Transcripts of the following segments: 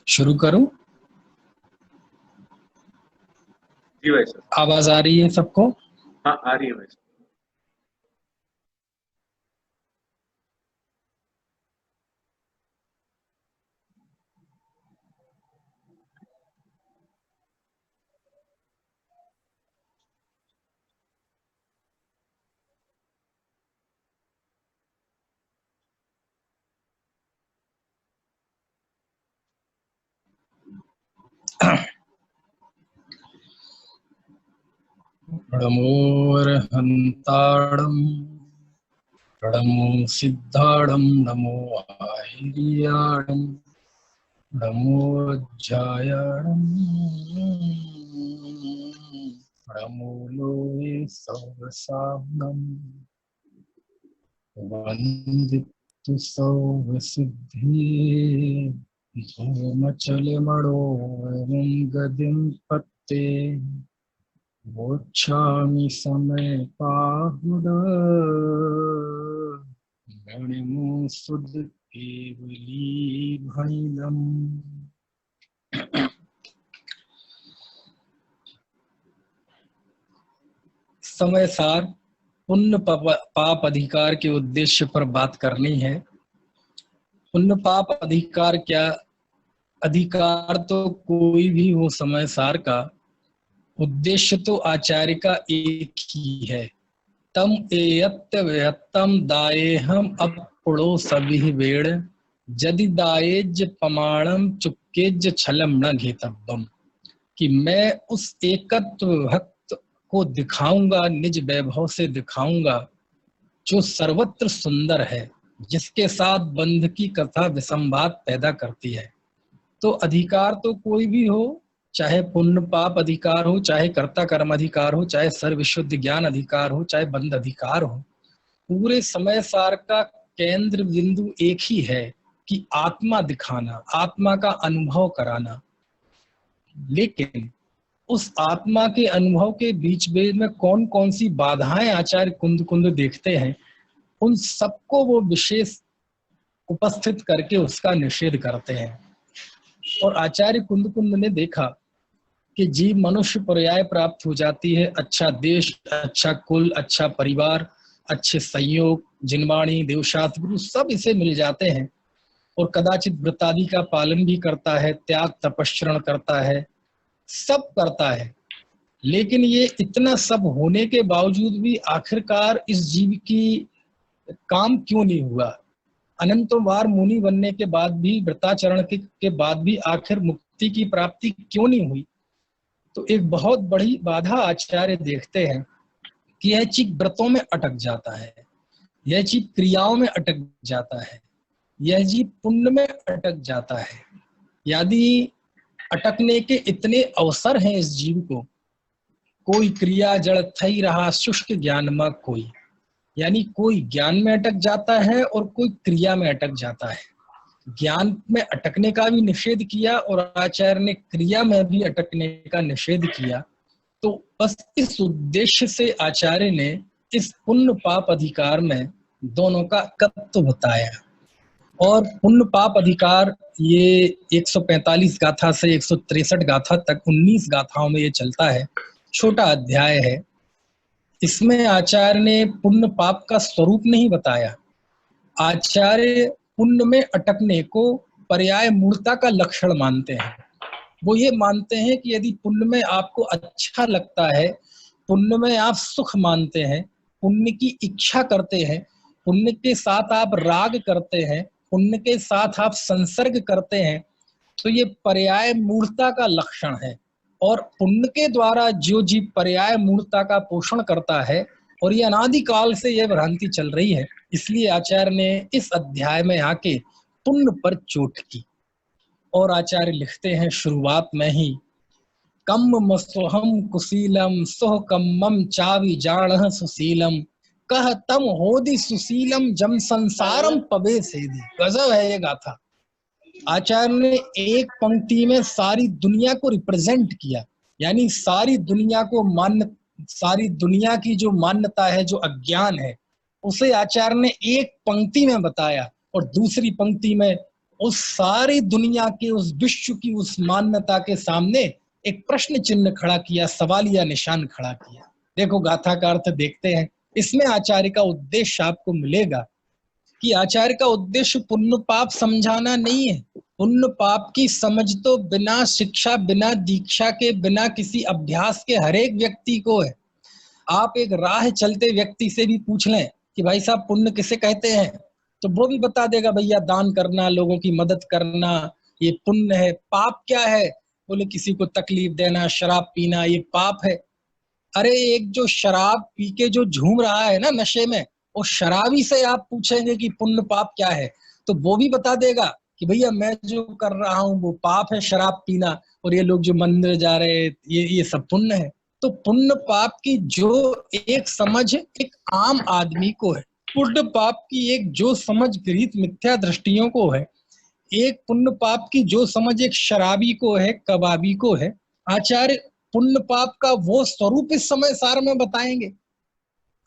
शुरू करूं? जी भाई साहब। आवाज आ रही है सबको? हाँ, आ रही है भाई नमोऽर्हन्ताणं नमो सिद्धाणं नमो आहिर्याणं नमो ज्यायाणं नमो लोके सहस्राणं वन्दितु सर्वसिद्धिं धूमचलमणो एवं गतिं पत्ते मोक्षामि समय पाहुड गणिमो सुद केवली भैलम। समय सार पुण्य पाप अधिकार के उद्देश्य पर बात करनी है। पुण्य पाप अधिकार क्या? अधिकार तो कोई भी हो, समय सार का उद्देश्य तो आचार्य का एक ही है। तम एयत्य व्यत्तम दायेहम अपड़ो सभी वेड़ यदि दायेज प्रमाणम चुक्केज छलम न घेतव्यम। कि मैं उस एकत्व भक्त को दिखाऊंगा, निज वैभव से दिखाऊंगा, जो सर्वत्र सुंदर है, जिसके साथ बंध की कथा विसंवाद पैदा करती है। तो अधिकार तो कोई भी हो, चाहे पुण्य पाप अधिकार हो, चाहे कर्ता कर्म अधिकार हो, चाहे सर्व विशुद्ध ज्ञान अधिकार हो, चाहे बंध अधिकार हो, पूरे समय सार का केंद्र बिंदु एक ही है कि आत्मा दिखाना, आत्मा का अनुभव कराना। लेकिन उस आत्मा के अनुभव के बीच बीच में कौन कौन सी बाधाएं आचार्य कुंद कुंद देखते हैं, उन सबको वो विशेष उपस्थित करके उसका निषेध करते हैं। और आचार्य कुंद कुंद ने देखा कि जीव मनुष्य पर्याय प्राप्त हो जाती है, अच्छा देश, अच्छा कुल, अच्छा परिवार, अच्छे संयोग, जिनवाणी, देवशास्त्र, गुरु सब इसे मिल जाते हैं और कदाचित व्रतादि का पालन भी करता है, त्याग तपस्रण करता है, सब करता है। लेकिन ये इतना सब होने के बावजूद भी आखिरकार इस जीव की काम क्यों नहीं हुआ? अनंतों बार मुनि बनने के बाद भी, व्रताचरण के बाद भी आखिर मुक्ति की प्राप्ति क्यों नहीं हुई? तो एक बहुत बड़ी बाधा आचार्य देखते हैं कि यह जीव व्रतों में अटक जाता है, यह जीव क्रियाओं में अटक जाता है, यह जीव पुण्य में अटक जाता है। यदि अटकने के इतने अवसर हैं इस जीव को, कोई क्रिया जड़ थई रहा शुष्क ज्ञान में कोई, यानी कोई ज्ञान में अटक जाता है और कोई क्रिया में अटक जाता है। ज्ञान में अटकने का भी निषेध किया और आचार्य ने क्रिया में भी अटकने का निषेध किया। तो बस इस उद्देश्य से आचार्य ने इस पुण्य पाप अधिकार में दोनों का तत्व बताया। और पुण्य पाप अधिकार ये 145 गाथा से 163 गाथा तक 19 गाथाओं में ये चलता है, छोटा अध्याय है। इसमें आचार्य ने पुण्य पाप का स्वरूप नहीं बताया। आचार्य पुण्य में अटकने को पर्याय मूलता का लक्षण मानते हैं। वो ये मानते हैं कि यदि पुण्य में आपको अच्छा लगता है, पुण्य में आप सुख मानते हैं, पुण्य की इच्छा करते हैं, पुण्य के साथ आप राग करते हैं, पुण्य के साथ आप संसर्ग करते हैं, तो ये पर्याय मूर्ता का लक्षण है। और पुण्य के द्वारा जो जीव पर्याय मूर्ता का पोषण करता है, और ये अनादिकाल से यह भ्रांति चल रही है, इसलिए आचार्य ने इस अध्याय में आके पुण्य पर चोट की। और आचार्य लिखते हैं शुरुआत में ही, कम मसोहम कुशीलम सोह कम्मम चावि जाण सुशीलम कह तम होदि सुशीलम जम संसारम पवे सेदी। गजब है ये गाथा। आचार्य ने एक पंक्ति में सारी दुनिया को रिप्रेजेंट किया, यानी सारी दुनिया को सारी दुनिया की जो मान्यता है, जो अज्ञान है, उसे आचार्य ने एक पंक्ति में बताया और दूसरी पंक्ति में उस सारी दुनिया के, उस विश्व की उस मान्यता के सामने एक प्रश्न चिन्ह खड़ा किया, सवालिया निशान खड़ा किया। देखो गाथा का अर्थ देखते हैं। इसमें आचार्य का उद्देश्य आपको मिलेगा कि आचार्य का उद्देश्य पुण्य पाप समझाना नहीं है। पुण्य पाप की समझ तो बिना शिक्षा, बिना दीक्षा के, बिना किसी अभ्यास के हर एक व्यक्ति को है। आप एक राह चलते व्यक्ति से भी पूछ लें कि भाई साहब पुण्य किसे कहते हैं, तो वो भी बता देगा भैया दान करना, लोगों की मदद करना, ये पुण्य है। पाप क्या है? बोले किसी को तकलीफ देना, शराब पीना, ये पाप है। अरे एक जो शराब पी के जो झूम रहा है ना नशे में, वो शराबी से आप पूछेंगे कि पुण्य पाप क्या है, तो वो भी बता देगा कि भैया मैं जो कर रहा हूँ वो पाप है, शराब पीना, और ये लोग जो मंदिर जा रहे हैं ये सब पुण्य है। तो पुण्य पाप की जो एक समझ एक आम आदमी को है, पुण्य पाप की एक जो समझ गृहीत मिथ्या दृष्टियों को है, एक पुण्य पाप की जो समझ एक शराबी को है, कबाबी को है, आचार्य पुण्य पाप का वो स्वरूप इस समय सार में बताएंगे।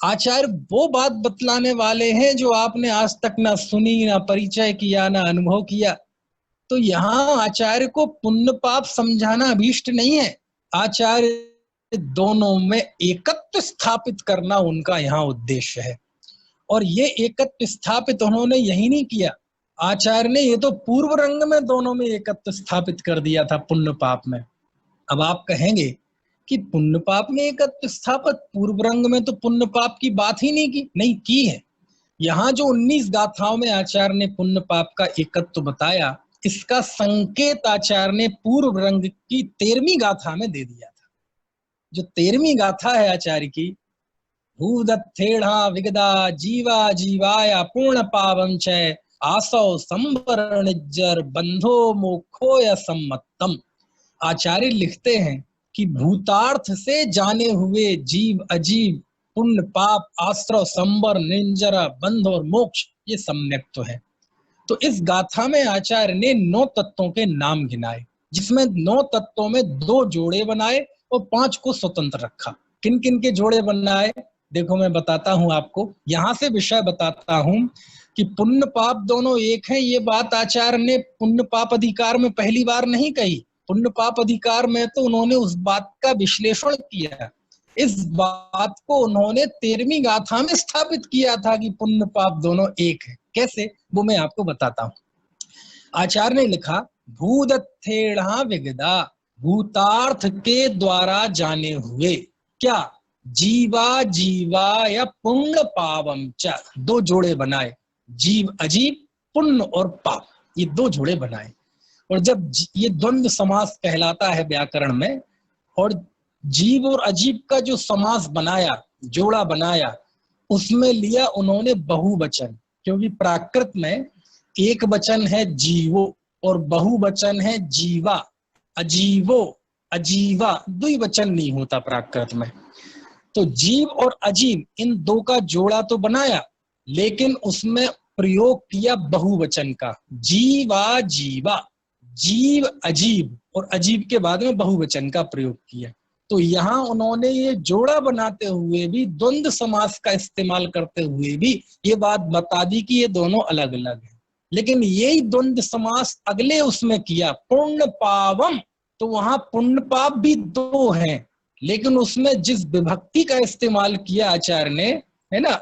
आचार्य वो बात बतलाने वाले हैं जो आपने आज तक ना सुनी, ना परिचय किया, ना अनुभव किया। तो यहाँ आचार्य को पुण्य पाप समझाना अभीष्ट नहीं है। आचार्य दोनों में एकत्व स्थापित करना उनका यहाँ उद्देश्य है। और ये एकत्व स्थापित उन्होंने यही नहीं किया, आचार्य ने ये तो पूर्व रंग में दोनों में एकत्व स्थापित कर दिया था पुण्य पाप में। अब आप कहेंगे कि पुण्य पाप में एकत्व स्थापित, पूर्व रंग में तो पुण्य पाप की बात ही नहीं की है। यहाँ जो 19 गाथाओं में आचार्य ने पुण्य पाप का एकत्व बताया, इसका संकेत आचार्य ने पूर्व रंग की 13वीं गाथा में दे दिया था। जो 13वीं गाथा है आचार्य की, भूदत्थेढ़ा विगदा जीवा जीवाया पूर्ण पावम चय आसौ संवरणिज्जर बंधो मोक्षोय सम्मतम। आचार्य लिखते हैं कि भूतार्थ से जाने हुए जीव अजीव, पुण्य पाप, आश्रव, संवर, निंजरा, बंध और मोक्ष, ये सम्यक तो है। तो इस गाथा में आचार्य ने 9 तत्वों के नाम गिनाए, जिसमें 9 तत्वों में 2 जोड़े बनाए और 5 को स्वतंत्र रखा। किन किन के जोड़े बनाए देखो मैं बताता हूं आपको। यहां से विषय बताता हूं कि पुण्य पाप दोनों एक हैं। ये बात आचार्य ने पुण्य पाप अधिकार में पहली बार नहीं कही। पुण्य पाप अधिकार में तो उन्होंने उस बात का विश्लेषण किया। इस बात को उन्होंने 13वीं गाथा में स्थापित किया था कि पुण्य पाप दोनों एक है। कैसे, वो मैं आपको बताता हूं। आचार्य ने लिखा, भूदत्थेढ़ा विगदा, भूतार्थ के द्वारा जाने हुए, क्या, जीवा जीवा या पुण्य पावम च, 2 जोड़े बनाए, जीव अजीव, पुण्य और पाप, ये 2 जोड़े बनाए। और जब ये द्वंद्व समास कहलाता है व्याकरण में, और जीव और अजीब का जो समास बनाया, जोड़ा बनाया, उसमें लिया उन्होंने बहुवचन, क्योंकि प्राकृत में एक वचन है जीवो और बहुवचन है जीवा। अजीवो, अजीवा, द्विवचन नहीं होता प्राकृत में। तो जीव और अजीब, इन 2 का जोड़ा तो बनाया, लेकिन उसमें प्रयोग किया बहुवचन का, जीवा जीवा, जीव अजीब, और अजीब के बाद में बहुवचन का प्रयोग किया। तो यहाँ उन्होंने ये जोड़ा बनाते हुए भी, द्वंद्व समास का इस्तेमाल करते हुए भी ये बात बता दी कि ये दोनों अलग अलग हैं। लेकिन यही द्वंद्व समास अगले उसमें किया, पुण्य पावम, तो वहां पुण्य पाप भी 2 हैं, लेकिन उसमें जिस विभक्ति का इस्तेमाल किया आचार्य ने, है ना,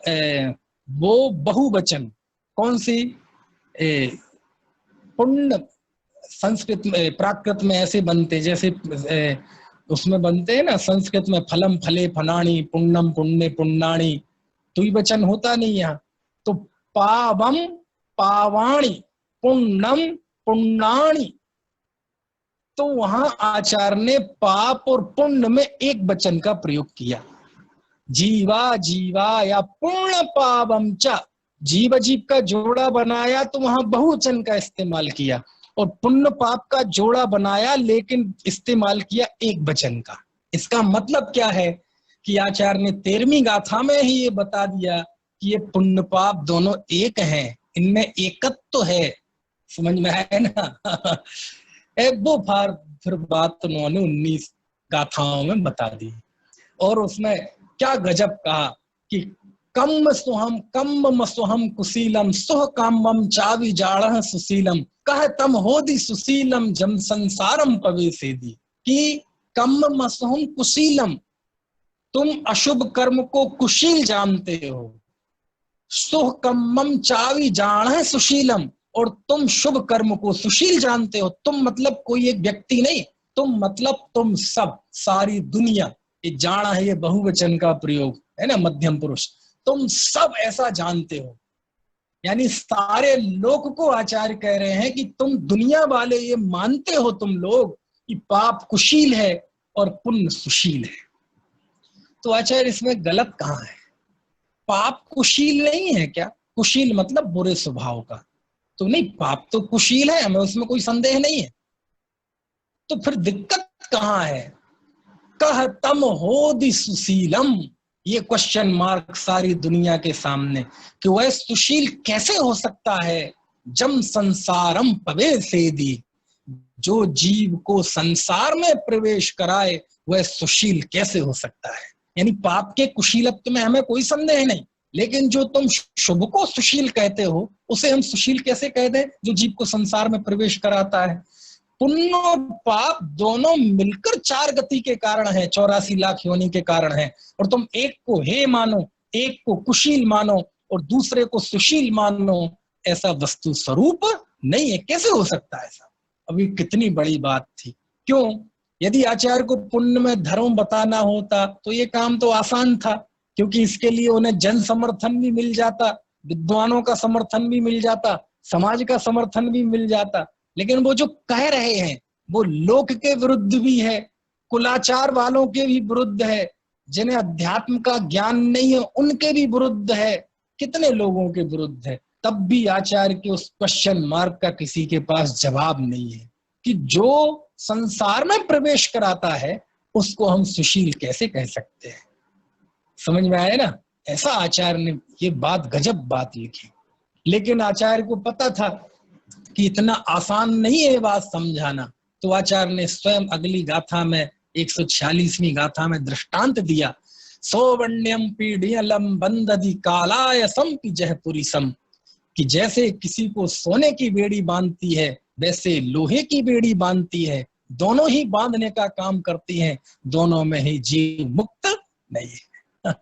वो बहुवचन। कौन सी? पुण्य संस्कृत में, प्राकृत में ऐसे बनते, जैसे उसमें बनते हैं ना संस्कृत में, फलम फले फनाणी, पुण्यम पुण्य पुण्याणी, द्विवचन होता नहीं यहाँ। तो पावम पावाणी, पुण्यम पुण्याणी, तो वहां आचार्य ने पाप और पुण्य में एक वचन का प्रयोग किया, जीवा जीवा या पुण्य पावम च, जीव अजीब का जोड़ा बनाया तो वहां बहुवचन का इस्तेमाल किया, और पुण्य पाप का जोड़ा बनाया लेकिन इस्तेमाल किया एक वचन का। इसका मतलब क्या है कि आचार्य ने 13वीं गाथा में ही ये बता दिया कि ये पुण्य पाप दोनों एक हैं, इनमें एकत्व तो है। समझ में आया ना? वो फिर बात उन्होंने 19 गाथाओं में बता दी। और उसमें क्या गजब कहा कि कम सुहम कम मसुहम कुशीलम सुह कामम चावि जाड़ सुशीलम कह तम होदि सुशीलम जम संसारम पवेसेदी। कि कम मसुहम कुशीलम, तुम अशुभ कर्म को कुशील जानते हो। सुह कम्मम चावि जाड़ सुशीलम, और तुम शुभ कर्म को सुशील जानते हो। तुम मतलब कोई एक व्यक्ति नहीं, तुम मतलब तुम सब, सारी दुनिया। ये जाना है, ये बहुवचन का प्रयोग है ना, मध्यम पुरुष। तुम सब ऐसा जानते हो, यानी सारे लोक को आचार्य कह रहे हैं कि तुम दुनिया वाले ये मानते हो तुम लोग कि पाप कुशील है और पुण्य सुशील है। तो आचार्य इसमें गलत कहाँ है? पाप कुशील नहीं है क्या? कुशील मतलब बुरे स्वभाव का, तो नहीं, पाप तो कुशील है, हमें उसमें कोई संदेह नहीं है। तो फिर दिक्कत कहाँ है? कह तम होदि सुशीलम, ये क्वेश्चन मार्क सारी दुनिया के सामने, कि वह सुशील कैसे हो सकता है? जम संसारम पवेसेदी, जो जीव को संसार में प्रवेश कराए वह सुशील कैसे हो सकता है? यानी पाप के कुशीलत्व में हमें कोई संदेह नहीं, लेकिन जो तुम शुभ को सुशील कहते हो उसे हम सुशील कैसे कह दें, जो जीव को संसार में प्रवेश कराता है? पुण्य और पाप दोनों मिलकर 4 गति के कारण है, 84 लाख योनि के कारण है, और तुम एक को हे मानो, एक को कुशील मानो और दूसरे को सुशील मानो, ऐसा वस्तु स्वरूप नहीं है। कैसे हो सकता है ऐसा? अभी कितनी बड़ी बात थी। क्यों? यदि आचार्य को पुण्य में धर्म बताना होता तो ये काम तो आसान था, क्योंकि इसके लिए उन्हें जन समर्थन भी मिल जाता, विद्वानों का समर्थन भी मिल जाता, समाज का समर्थन भी मिल जाता। लेकिन वो जो कह रहे हैं वो लोक के विरुद्ध भी है, कुलाचार वालों के भी विरुद्ध है, जिन्हें अध्यात्म का ज्ञान नहीं है उनके भी विरुद्ध है, कितने लोगों के विरुद्ध है। तब भी आचार्य के उस क्वेश्चन मार्क का किसी के पास जवाब नहीं है कि जो संसार में प्रवेश कराता है उसको हम सुशील कैसे कह सकते हैं। समझ में आया ना? ऐसा आचार्य ने ये बात, गजब बात लिखी। लेकिन आचार्य को पता था कि इतना आसान नहीं है बात समझाना, तो आचार्य ने स्वयं अगली गाथा में 146वीं गाथा में दृष्टांत दिया। सौवर्ण्यम पीढ़ियलम बंदधि कालाय संपि जहपुरीसम, कि जैसे किसी को सोने की बेड़ी बांधती है वैसे लोहे की बेड़ी बांधती है, दोनों ही बांधने का काम करती हैं, दोनों में ही जीव मुक्त नहीं है।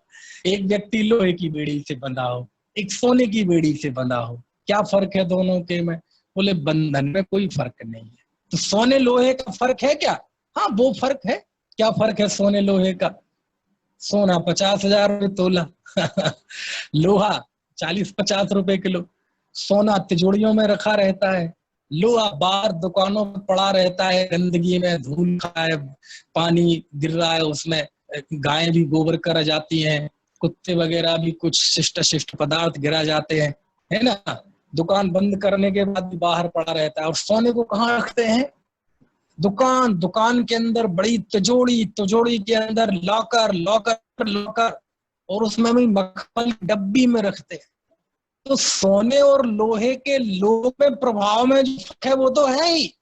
एक व्यक्ति लोहे की बेड़ी से बंधा हो, एक सोने की बेड़ी से बंधा हो, क्या फर्क है दोनों के में? बोले बंधन में कोई फर्क नहीं है। तो सोने लोहे का फर्क है क्या? हाँ वो फर्क है। क्या फर्क है सोने लोहे का? सोना 50,000 रुपये तोला लोहा 40-50 रुपए किलो। सोना तिजोरियों में रखा रहता है, लोहा बाहर दुकानों में पड़ा रहता है, गंदगी में धूल खाए, पानी गिर रहा है उसमें, गायें भी गोबर कर जाती हैं, कुत्ते वगैरह भी कुछ शिष्ट पदार्थ गिरा जाते हैं, है ना। दुकान बंद करने के बाद भी बाहर पड़ा रहता है। और सोने को कहाँ रखते हैं? दुकान के अंदर बड़ी तिजोरी के अंदर लॉकर, और उसमें भी मखमल की डब्बी में रखते हैं। तो सोने और लोहे के लोह में प्रभाव में जो फर्क है वो तो है ही,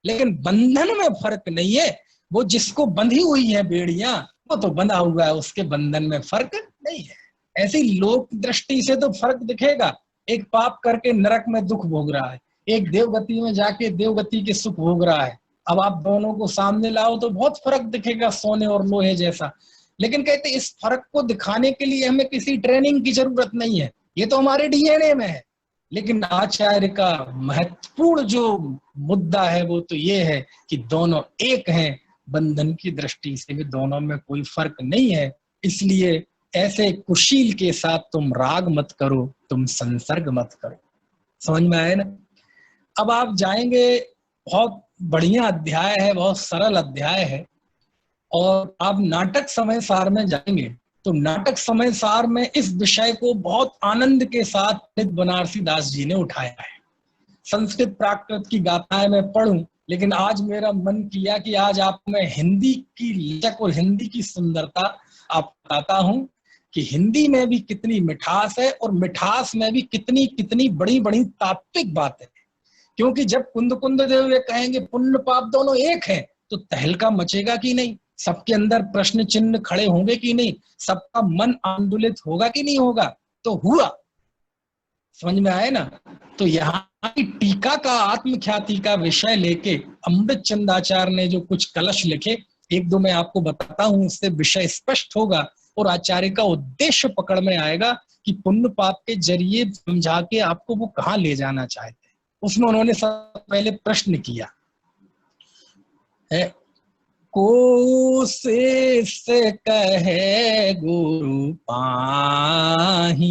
लेकिन बंधन में फर्क नहीं है। वो जिसको बंधी हुई है बेड़ियां वो तो बंधा हुआ है, उसके बंधन में फर्क नहीं है। ऐसी लोक दृष्टि से तो फर्क दिखेगा। एक पाप करके नरक में दुख भोग रहा है, एक देवगति में जाके देवगति के सुख भोग रहा है। अब आप दोनों को सामने लाओ तो बहुत फर्क दिखेगा सोने और लोहे जैसा। लेकिन कहते इस फर्क को दिखाने के लिए हमें किसी ट्रेनिंग की जरूरत नहीं है, ये तो हमारे डीएनए में है। लेकिन आचार्य का महत्वपूर्ण जो मुद्दा है वो तो ये है कि दोनों एक हैं, बंधन की दृष्टि से भी दोनों में कोई फर्क नहीं है। इसलिए ऐसे कुशील के साथ तुम राग मत करो, तुम संसर्ग मत करो। समझ में आया ना? अब आप जाएंगे, बहुत बढ़िया अध्याय है, बहुत सरल अध्याय है, और आप नाटक समय सार में जाएंगे तो नाटक समय सार में इस विषय को बहुत आनंद के साथ पंडित बनारसी दास जी ने उठाया है। संस्कृत प्राकृत की गाथाएं मैं पढ़ूं, लेकिन आज मेरा मन किया कि आज आपको मैं हिंदी की लचक और हिंदी की सुंदरता आप बताता हूं कि हिंदी में भी कितनी मिठास है, और मिठास में भी कितनी कितनी बड़ी बड़ी तात्विक बातें। क्योंकि जब कुंद देव ये कहेंगे पुण्य पाप दोनों एक हैं तो तहलका मचेगा कि नहीं? सबके अंदर प्रश्न चिन्ह खड़े होंगे कि नहीं, सबका मन आंदोलित होगा कि नहीं होगा? तो हुआ। समझ में आए ना? तो यहाँ की टीका का आत्मख्याति का विषय लेके अमृत चंदाचार्य ने जो कुछ कलश लिखे, एक दो मैं आपको बताता हूं, उससे विषय स्पष्ट होगा और आचार्य का उद्देश्य पकड़ में आएगा कि पुण्य पाप के जरिए समझा के आपको वो कहाँ ले जाना चाहते हैं। उसमें उन्होंने सबसे पहले प्रश्न किया है, कोशिश कहे गुरु पाही,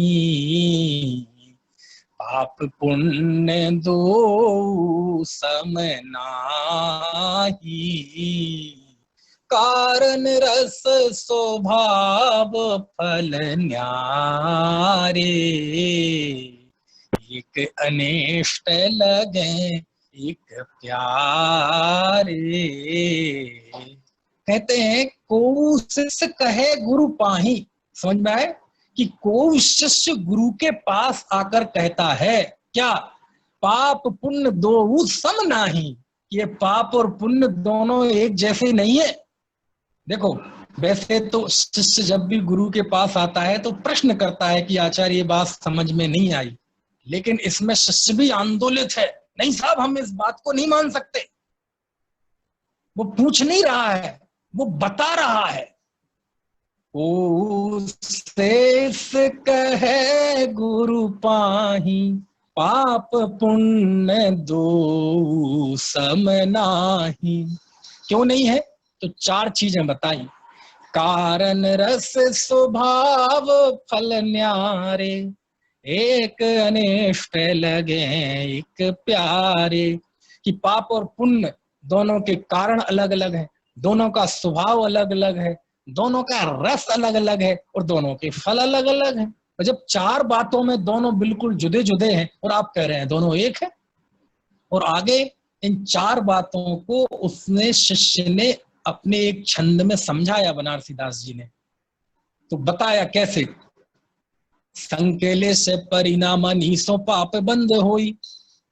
पाप पुण्य दो सम नाहि, कारण रस स्वभाव फल न्यारे, एक अनिष्ट लगे एक प्यारे। कहते हैं को शिष्य कहे गुरु पाही। समझ में आए कि को शिष्य गुरु के पास आकर कहता है क्या, पाप पुण्य दो सम नाही, ये पाप और पुण्य दोनों एक जैसे नहीं है। देखो वैसे तो शिष्य जब भी गुरु के पास आता है तो प्रश्न करता है कि आचार्य ये बात समझ में नहीं आई, लेकिन इसमें शिष्य भी आंदोलित है, नहीं साहब हम इस बात को नहीं मान सकते। वो पूछ नहीं रहा है, वो बता रहा है। ओ शेष कहे गुरु पाही, पाप पुण्य दो सम नाही। क्यों नहीं है? तो चार चीजें बताई, कारण रस स्वभाव फल न्यारे, एक अनिष्ट लगे एक प्यारे। कि पाप और पुण्य दोनों के कारण अलग अलग है, दोनों का स्वभाव अलग अलग है, दोनों का रस अलग अलग है और दोनों के फल अलग अलग है। और जब चार बातों में दोनों बिल्कुल जुदे जुदे हैं और आप कह रहे हैं दोनों एक है, और आगे इन चार बातों को उसने शिष्य ने अपने एक छंद में समझाया बनारसी दास जी ने। तो बताया कैसे, संकेले से परिणाम नीसो पाप बंद होई,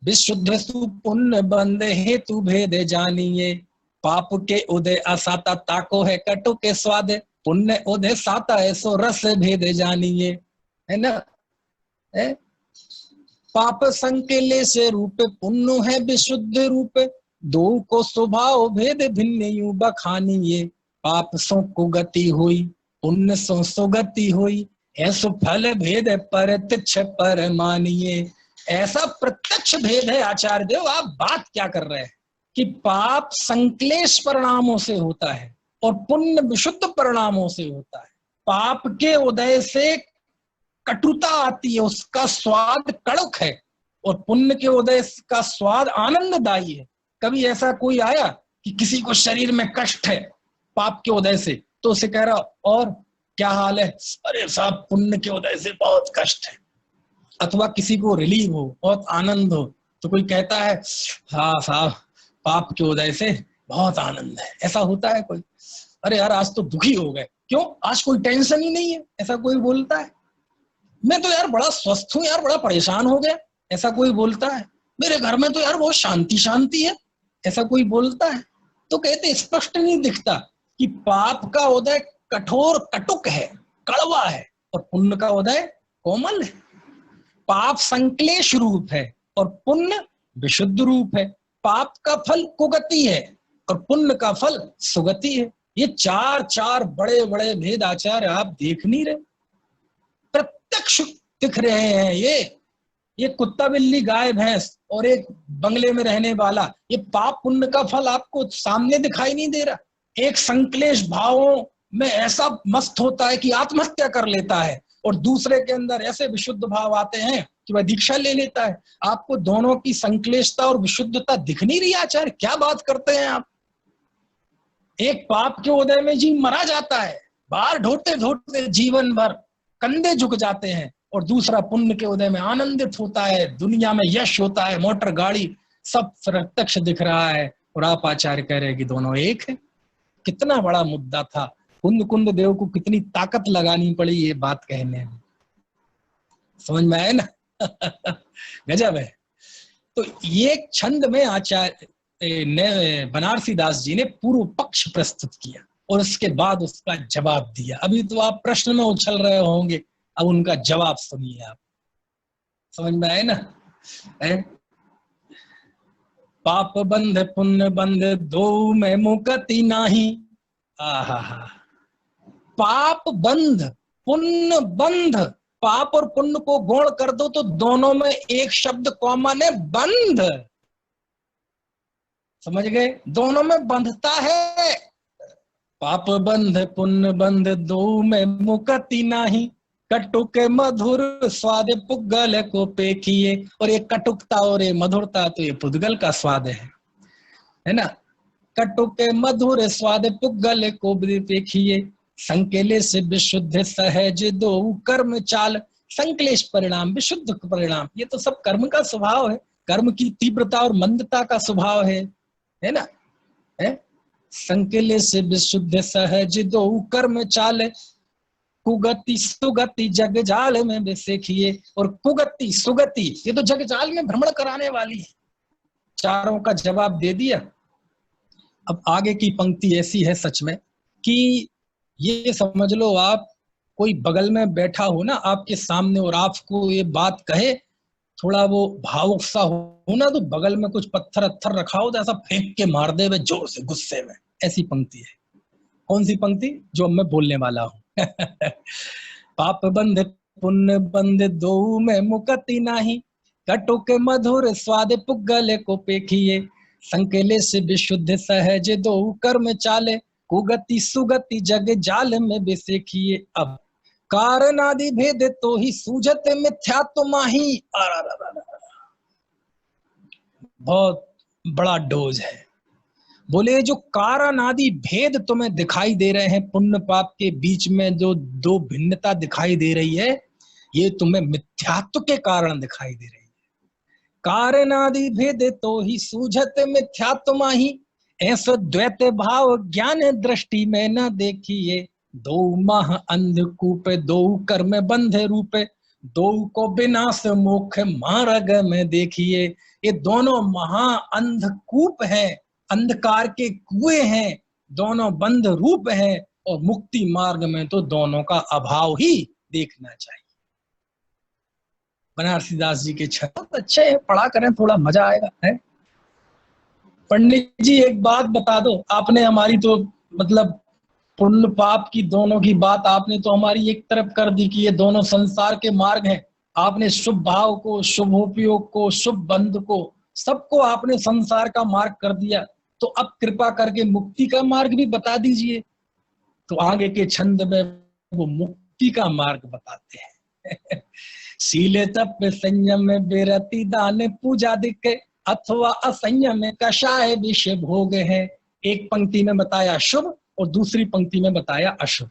विशुद्ध सुपुण्य बंद हेतु भेद जानिए, पाप के उदय असाता ताको है कटु के स्वाद, पुण्य उदय साता ऐसो रस भेद जानिए। है ना? है? पाप संकेले से रूप, पुण्य है विशुद्ध रूप, दो को स्वभाव भेद भिन्न यू बखानिए, पाप सो कुगति हुई पुण्य सो सुगति हुई, ऐसो फल भेद प्रत्यक्ष पर मानिए। ऐसा प्रत्यक्ष भेद है आचार्य देव, आप बात क्या कर रहे हैं कि पाप संक्लेश परिणामों से होता है और पुण्य विशुद्ध परिणामों से होता है। पाप के उदय से कटुता आती है, उसका स्वाद कड़क है, और पुण्य के उदय का स्वाद आनंददायी है। कभी ऐसा कोई आया कि किसी को शरीर में कष्ट है पाप के उदय से, तो उसे कह रहा और क्या हाल है, अरे साहब पुण्य के उदय से बहुत कष्ट है। अथवा किसी को रिलीव हो, बहुत आनंद हो, तो कोई कहता है हाँ साहब पाप के उदय से बहुत आनंद है। ऐसा होता है कोई? अरे यार आज तो दुखी हो गए, क्यों? आज कोई टेंशन ही नहीं है, ऐसा कोई बोलता है? मैं तो यार बड़ा स्वस्थ हूं यार, बड़ा परेशान हो गया, ऐसा कोई बोलता है? मेरे घर में तो यार बहुत शांति शांति है, ऐसा कोई बोलता है? तो कहते स्पष्ट नहीं दिखता कि पाप का उदय कठोर कटुक है, कड़वा है, और पुण्य का उदय कोमल है। पाप संक्लेश रूप है और पुण्य विशुद्ध रूप है। पाप का फल कुगति है और पुण्य का फल सुगति है। ये चार चार बड़े बड़े भेद आचार्य आप देख नहीं रहे, प्रत्यक्ष दिख रहे हैं। ये कुत्ता बिल्ली गाय भैंस और एक बंगले में रहने वाला, ये पाप पुण्य का फल आपको सामने दिखाई नहीं दे रहा। एक संक्लेश भावों में ऐसा मस्त होता है कि आत्महत्या कर लेता है, और दूसरे के अंदर ऐसे विशुद्ध भाव आते हैं कि वह दीक्षा ले लेता है। आपको दोनों की संक्लेशता और विशुद्धता दिख नहीं रही आचार्य, क्या बात करते हैं आप? एक पाप के उदय में जी मरा जाता है, बाहर ढोते ढोते जीवन भर कंधे झुक जाते हैं, और दूसरा पुण्य के उदय में आनंदित होता है, दुनिया में यश होता है, मोटर गाड़ी सब प्रत्यक्ष दिख रहा है, और आप आचार्य कह रहे हैं कि दोनों एक है। कितना बड़ा मुद्दा था, कुंद कुंद देव को कितनी ताकत लगानी पड़ी ये बात कहने में। समझ में आए ना? गजब है। तो ये छंद में आचार्य ने बनारसी दास जी ने पूर्व पक्ष प्रस्तुत किया, और उसके बाद उसका जवाब दिया। अभी तो आप प्रश्न में उछल रहे होंगे, अब उनका जवाब सुनिए आप। समझ में आए ना? पाप बंध पुण्य बंध दो में मुक्ति नाही। आहा, पाप बंध पुण्य बंध, पाप और पुण्य को गौण कर दो तो दोनों में एक शब्द कॉमन है, बंध। समझ गए? दोनों में बंधता है। पाप बंध पुण्य बंध दो में मुक्ति नाही, कटुक मधुर स्वाद पुद्गल को पेखिए। और ये कटुकता और ये मधुरता तो ये पुद्गल का स्वाद है ना। कटुक मधुर स्वाद पुद्गल को पेखिए, संकेले से विशुद्ध सहज दो कर्म चाल। संकलेश परिणाम, विशुद्ध परिणाम, ये तो सब कर्म का स्वभाव है, कर्म की तीव्रता और मंदता का स्वभाव है ना। संकेले से विशुद्ध सहज दो कर्म चाल, कुगति सुगति जग जाल में बेसेखिए। और कुगति सुगति ये तो जग जाल में भ्रमण कराने वाली है। चारों का जवाब दे दिया। अब आगे की पंक्ति ऐसी है सच में कि ये समझ लो, आप कोई बगल में बैठा हो ना आपके सामने और आपको ये बात कहे, थोड़ा वो भावुक सा हो ना, तो बगल में कुछ पत्थर अत्थर रखा हो तो ऐसा फेंक के मार दे वे जोर से, गुस्से में। ऐसी पंक्ति है। कौन सी पंक्ति? जो मैं बोलने वाला हूं। पाप बंध पुण्य बंध दो में मुक्ति नाही, कटुक मधुर स्वाद पुद्गल को पेखिए। संकेले से विशुद्ध सहज दो कर्म चाले, कुगति सुगति जग जाल में बेसेखिए। अब कारण आदि भेद तो ही सूझत मिथ्यात्व माही। बहुत बड़ा डोज है। बोले जो कारण आदि भेद तुम्हें दिखाई दे रहे हैं, पुण्य पाप के बीच में जो दो भिन्नता दिखाई दे रही है, ये तुम्हें मिथ्यात्व के कारण दिखाई दे रही है। कारण आदि भेद तो ही सूझत मिथ्यात्व माही, ऐसा द्वैत भाव ज्ञान दृष्टि में न देखिए। दो मह अंधकूप दो कर्म बंधे रूपे, दो को विनाश मोक्ष मार्ग में देखिए। ये दोनों महा अंधकूप है, अंधकार के कुएं हैं, दोनों बंध रूप है, और मुक्ति मार्ग में तो दोनों का अभाव ही देखना चाहिए। बनारसी दास जी के छंद अच्छे हैं, पढ़ा करें, थोड़ा मजा आएगा है। पंडित जी एक बात बता दो, आपने हमारी तो मतलब पुण्य पाप की दोनों की बात आपने तो हमारी एक तरफ कर दी कि ये दोनों संसार के मार्ग हैं। आपने शुभ भाव को, शुभोपयोग को, शुभ बंध को, सबको आपने संसार का मार्ग कर दिया। तो अब कृपा करके मुक्ति का मार्ग भी बता दीजिए। तो आगे के छंद में वो मुक्ति का मार्ग बताते हैं। शीले तप संयम विरति दान पूजा दिखे, अथवा असंयम कषाय विष भोग है। एक पंक्ति में बताया शुभ और दूसरी पंक्ति में बताया अशुभ।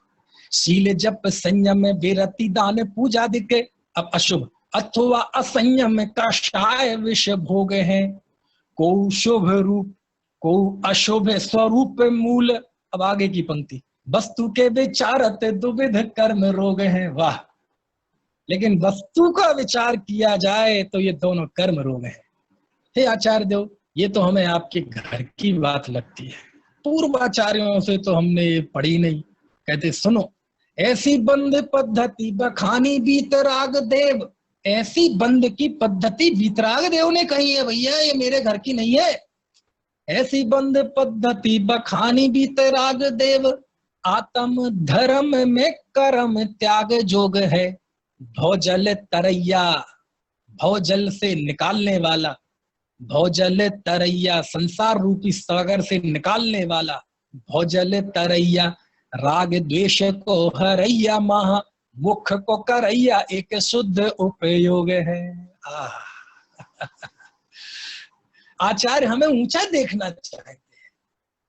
शील जप संयम विरति दान पूजा दिखे, अब अशुभ, अथवा असंयम कषाय विष भोग है। को शुभ रूप को अशुभ स्वरूप मूल। अब आगे की पंक्ति, वस्तु के विचारत दुविध कर्म रोग है। वाह! लेकिन वस्तु का विचार किया जाए तो ये दोनों कर्म रोग हैं। हे आचार्य देव, ये तो हमें आपके घर की बात लगती है, पूर्वाचार्यों से तो हमने ये पढ़ी नहीं। कहते सुनो, ऐसी बंध पद्धति बखानी बीतराग देव। ऐसी बंध की पद्धति बीतराग देव ने कही है भैया, ये मेरे घर की नहीं है। ऐसी बंध पद्धति बखानी बीतराग देव, आत्म धर्म में कर्म त्याग जोग है। भौजल तरैया, भौजल से निकालने वाला, भौजल तरैया संसार रूपी सागर से निकालने वाला, भौजल तरैया राग द्वेष को हरैया, महा मुख को करैया एक शुद्ध उपयोग है। आचार्य हमें ऊंचा देखना चाहते हैं।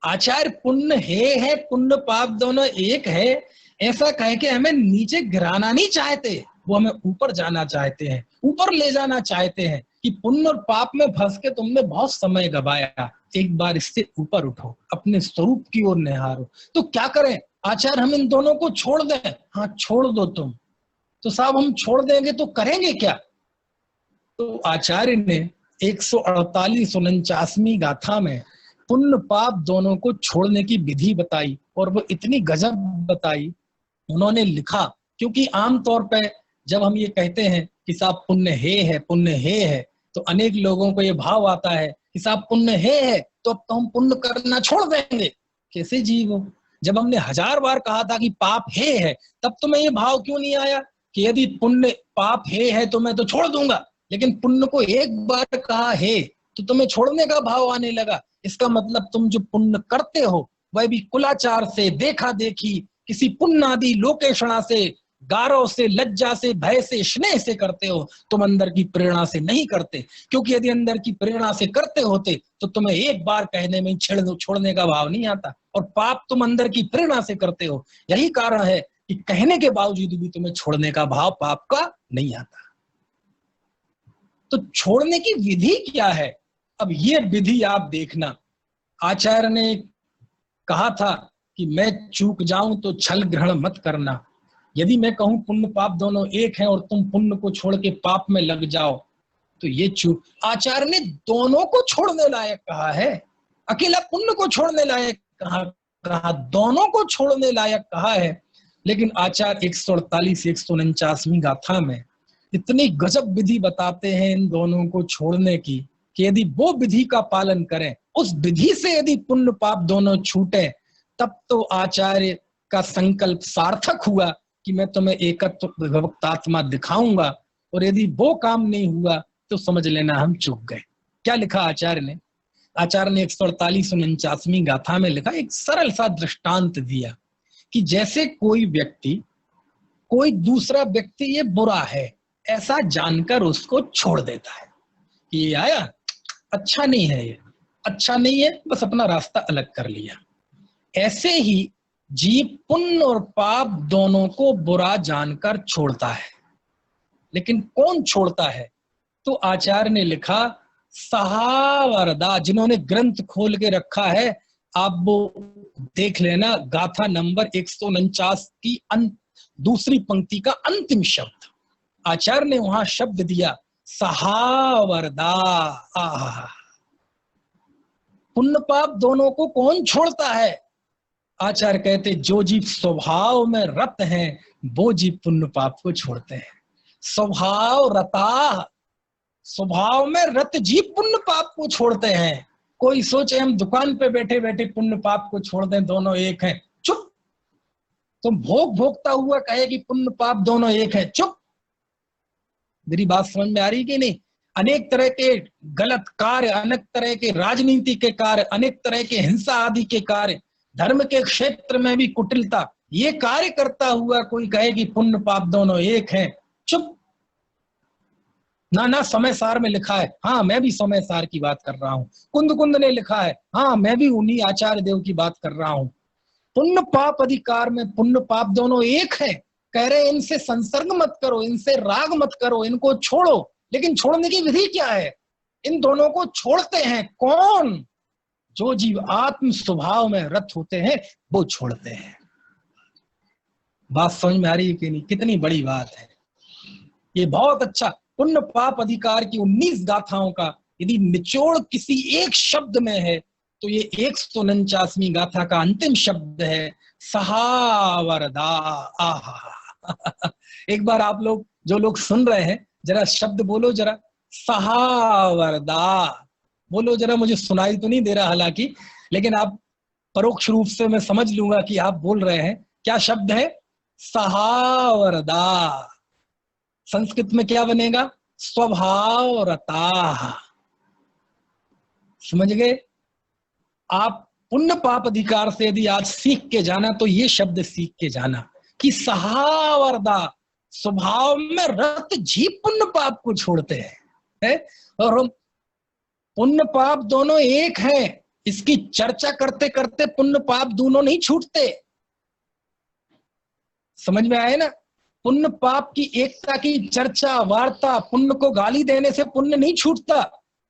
आचार्य पुण्य है पुण्य पाप दोनों एक है, ऐसा कह के हमें नीचे गिराना नहीं चाहते। वो हमें ऊपर जाना चाहते हैं, ऊपर ले जाना चाहते हैं कि पुण्य और पाप में फंस के तुमने बहुत समय गवाया, एक बार इससे ऊपर उठो, अपने स्वरूप की ओर निहारो। तो क्या करें आचार्य, हम इन दोनों को छोड़ दें? हाँ छोड़ दो तुम। तो साहब हम छोड़ देंगे तो करेंगे क्या? तो आचार्य ने 148 49वीं गाथा में पुण्य पाप दोनों को छोड़ने की विधि बताई, और वो इतनी गजब बताई। उन्होंने लिखा, क्योंकि आमतौर पे जब हम ये कहते हैं कि साहब पुण्य है पुण्य है, तो अनेक लोगों को ये भाव आता है कि साहब पुण्य है तो अब तो हम पुण्य करना छोड़ देंगे। कैसे जीव हो? जब हमने 1000 बार कहा था कि पाप है, तब तुम्हें ये भाव क्यों नहीं आया कि यदि पुण्य पाप है तो मैं तो छोड़ दूंगा, लेकिन पुण्य को एक बार कहा है तो तुम्हें छोड़ने का भाव आने लगा। इसका मतलब तुम जो पुण्य करते हो वह भी कुलाचार से, देखा देखी, किसी पुण्यादि लोकेशणा से, गारव से, लज्जा से, भय से, स्नेह से करते हो, तुम अंदर की प्रेरणा से नहीं करते। क्योंकि यदि अंदर की प्रेरणा से करते होते तो तुम्हें एक बार कहने में छोड़ने का भाव नहीं आता, और पाप तुम अंदर की प्रेरणा से करते हो। यही कारण है कि कहने के बावजूद भी तुम्हें छोड़ने का भाव पाप का नहीं आता। तो छोड़ने की विधि क्या है? अब ये विधि आप देखना। आचार्य ने कहा था कि मैं चूक जाऊं तो छल ग्रहण मत करना। यदि मैं कहूं पुण्य पाप दोनों एक हैं और तुम पुण्य को छोड़ के पाप में लग जाओ तो ये चूक। आचार्य ने दोनों को छोड़ने लायक कहा है, अकेला पुण्य को छोड़ने लायक कहा, दोनों को छोड़ने लायक कहा है। लेकिन आचार्य 148 149वीं गाथा में इतनी गजब विधि बताते हैं इन दोनों को छोड़ने की कि यदि वो विधि का पालन करें, उस विधि से यदि पुण्य पाप दोनों छूटे, तब तो आचार्य का संकल्प सार्थक हुआ कि मैं तुम्हें एकत्व विभक्तात्मा दिखाऊंगा। और यदि वो काम नहीं हुआ तो समझ लेना हम चूक गए। क्या लिखा आचार्य ने? आचार्य ने 148 49वीं गाथा में लिखा, एक सरल सा दृष्टांत दिया कि जैसे कोई व्यक्ति, कोई दूसरा व्यक्ति ये बुरा है ऐसा जानकर उसको छोड़ देता है कि ये आया अच्छा नहीं है, ये अच्छा नहीं है, बस अपना रास्ता अलग कर लिया। ऐसे ही जीव पुण्य और पाप दोनों को बुरा जानकर छोड़ता है। लेकिन कौन छोड़ता है? तो आचार्य ने लिखा, सहावरदा। जिन्होंने ग्रंथ खोल के रखा है आप वो देख लेना, गाथा नंबर 149 की दूसरी पंक्ति का अंतिम शब्द आचार्य ने वहां शब्द दिया सहावरदा। पुण्य पाप दोनों को कौन छोड़ता है? आचार्य कहते जो जीव स्वभाव में रत हैं वो जीव पुण्य पाप को छोड़ते हैं। स्वभाव रता, स्वभाव में रत जीव पुण्य पाप को छोड़ते हैं। कोई सोचे हम दुकान पे बैठे बैठे पुण्य पाप को छोड़ दें, दोनों एक हैं, चुप। तुम भोग भोगता हुआ कहे कि पुण्य पाप दोनों एक हैं, चुप। मेरी बात समझ में आ रही कि नहीं? अनेक तरह के गलत कार्य, अनेक तरह के राजनीति के कार्य, अनेक तरह के हिंसा आदि के कार्य, धर्म के क्षेत्र में भी कुटिलता, ये कार्य करता हुआ कोई कहे कि पुण्य पाप दोनों एक हैं, चुप। ना समय सार में लिखा है, हाँ मैं भी समय सार की बात कर रहा हूँ। कुंद कुंद ने लिखा है, हाँ मैं भी उन्हीं आचार्य देव की बात कर रहा हूँ। पुण्य पाप अधिकार में पुण्य पाप दोनों एक हैं। कह रहे इनसे संसर्ग मत करो, इनसे राग मत करो, इनको छोड़ो। लेकिन छोड़ने की विधि क्या है? इन दोनों को छोड़ते हैं कौन? जो जीव आत्म स्वभाव में रत होते हैं वो छोड़ते हैं। बात समझ में आ रही है कि नहीं? कितनी बड़ी बात है ये। बहुत अच्छा। पुण्य पाप अधिकार की 19 गाथाओं का यदि निचोड़ किसी एक शब्द में है तो ये 149वीं गाथा का अंतिम शब्द है सहावरदा। आहा एक बार आप लोग जो लोग सुन रहे हैं जरा शब्द बोलो, जरा सहावरदा बोलो जरा। मुझे सुनाई तो नहीं दे रहा हालांकि, लेकिन आप परोक्ष रूप से मैं समझ लूंगा कि आप बोल रहे हैं। क्या शब्द है? सहावरदा। संस्कृत में क्या बनेगा? स्वभावरता। समझ गए आप? पुण्य पाप अधिकार से यदि आज सीख के जाना तो ये शब्द सीख के जाना कि सहावरदा, स्वभाव में रत जीव पुण्य पाप को छोड़ते हैं। और हम पुण्य पाप दोनों एक हैं, इसकी चर्चा करते करते पुण्य पाप दोनों नहीं छूटते। समझ में आए ना? पुण्य पाप की एकता की चर्चा वार्ता, पुण्य को गाली देने से पुण्य नहीं छूटता।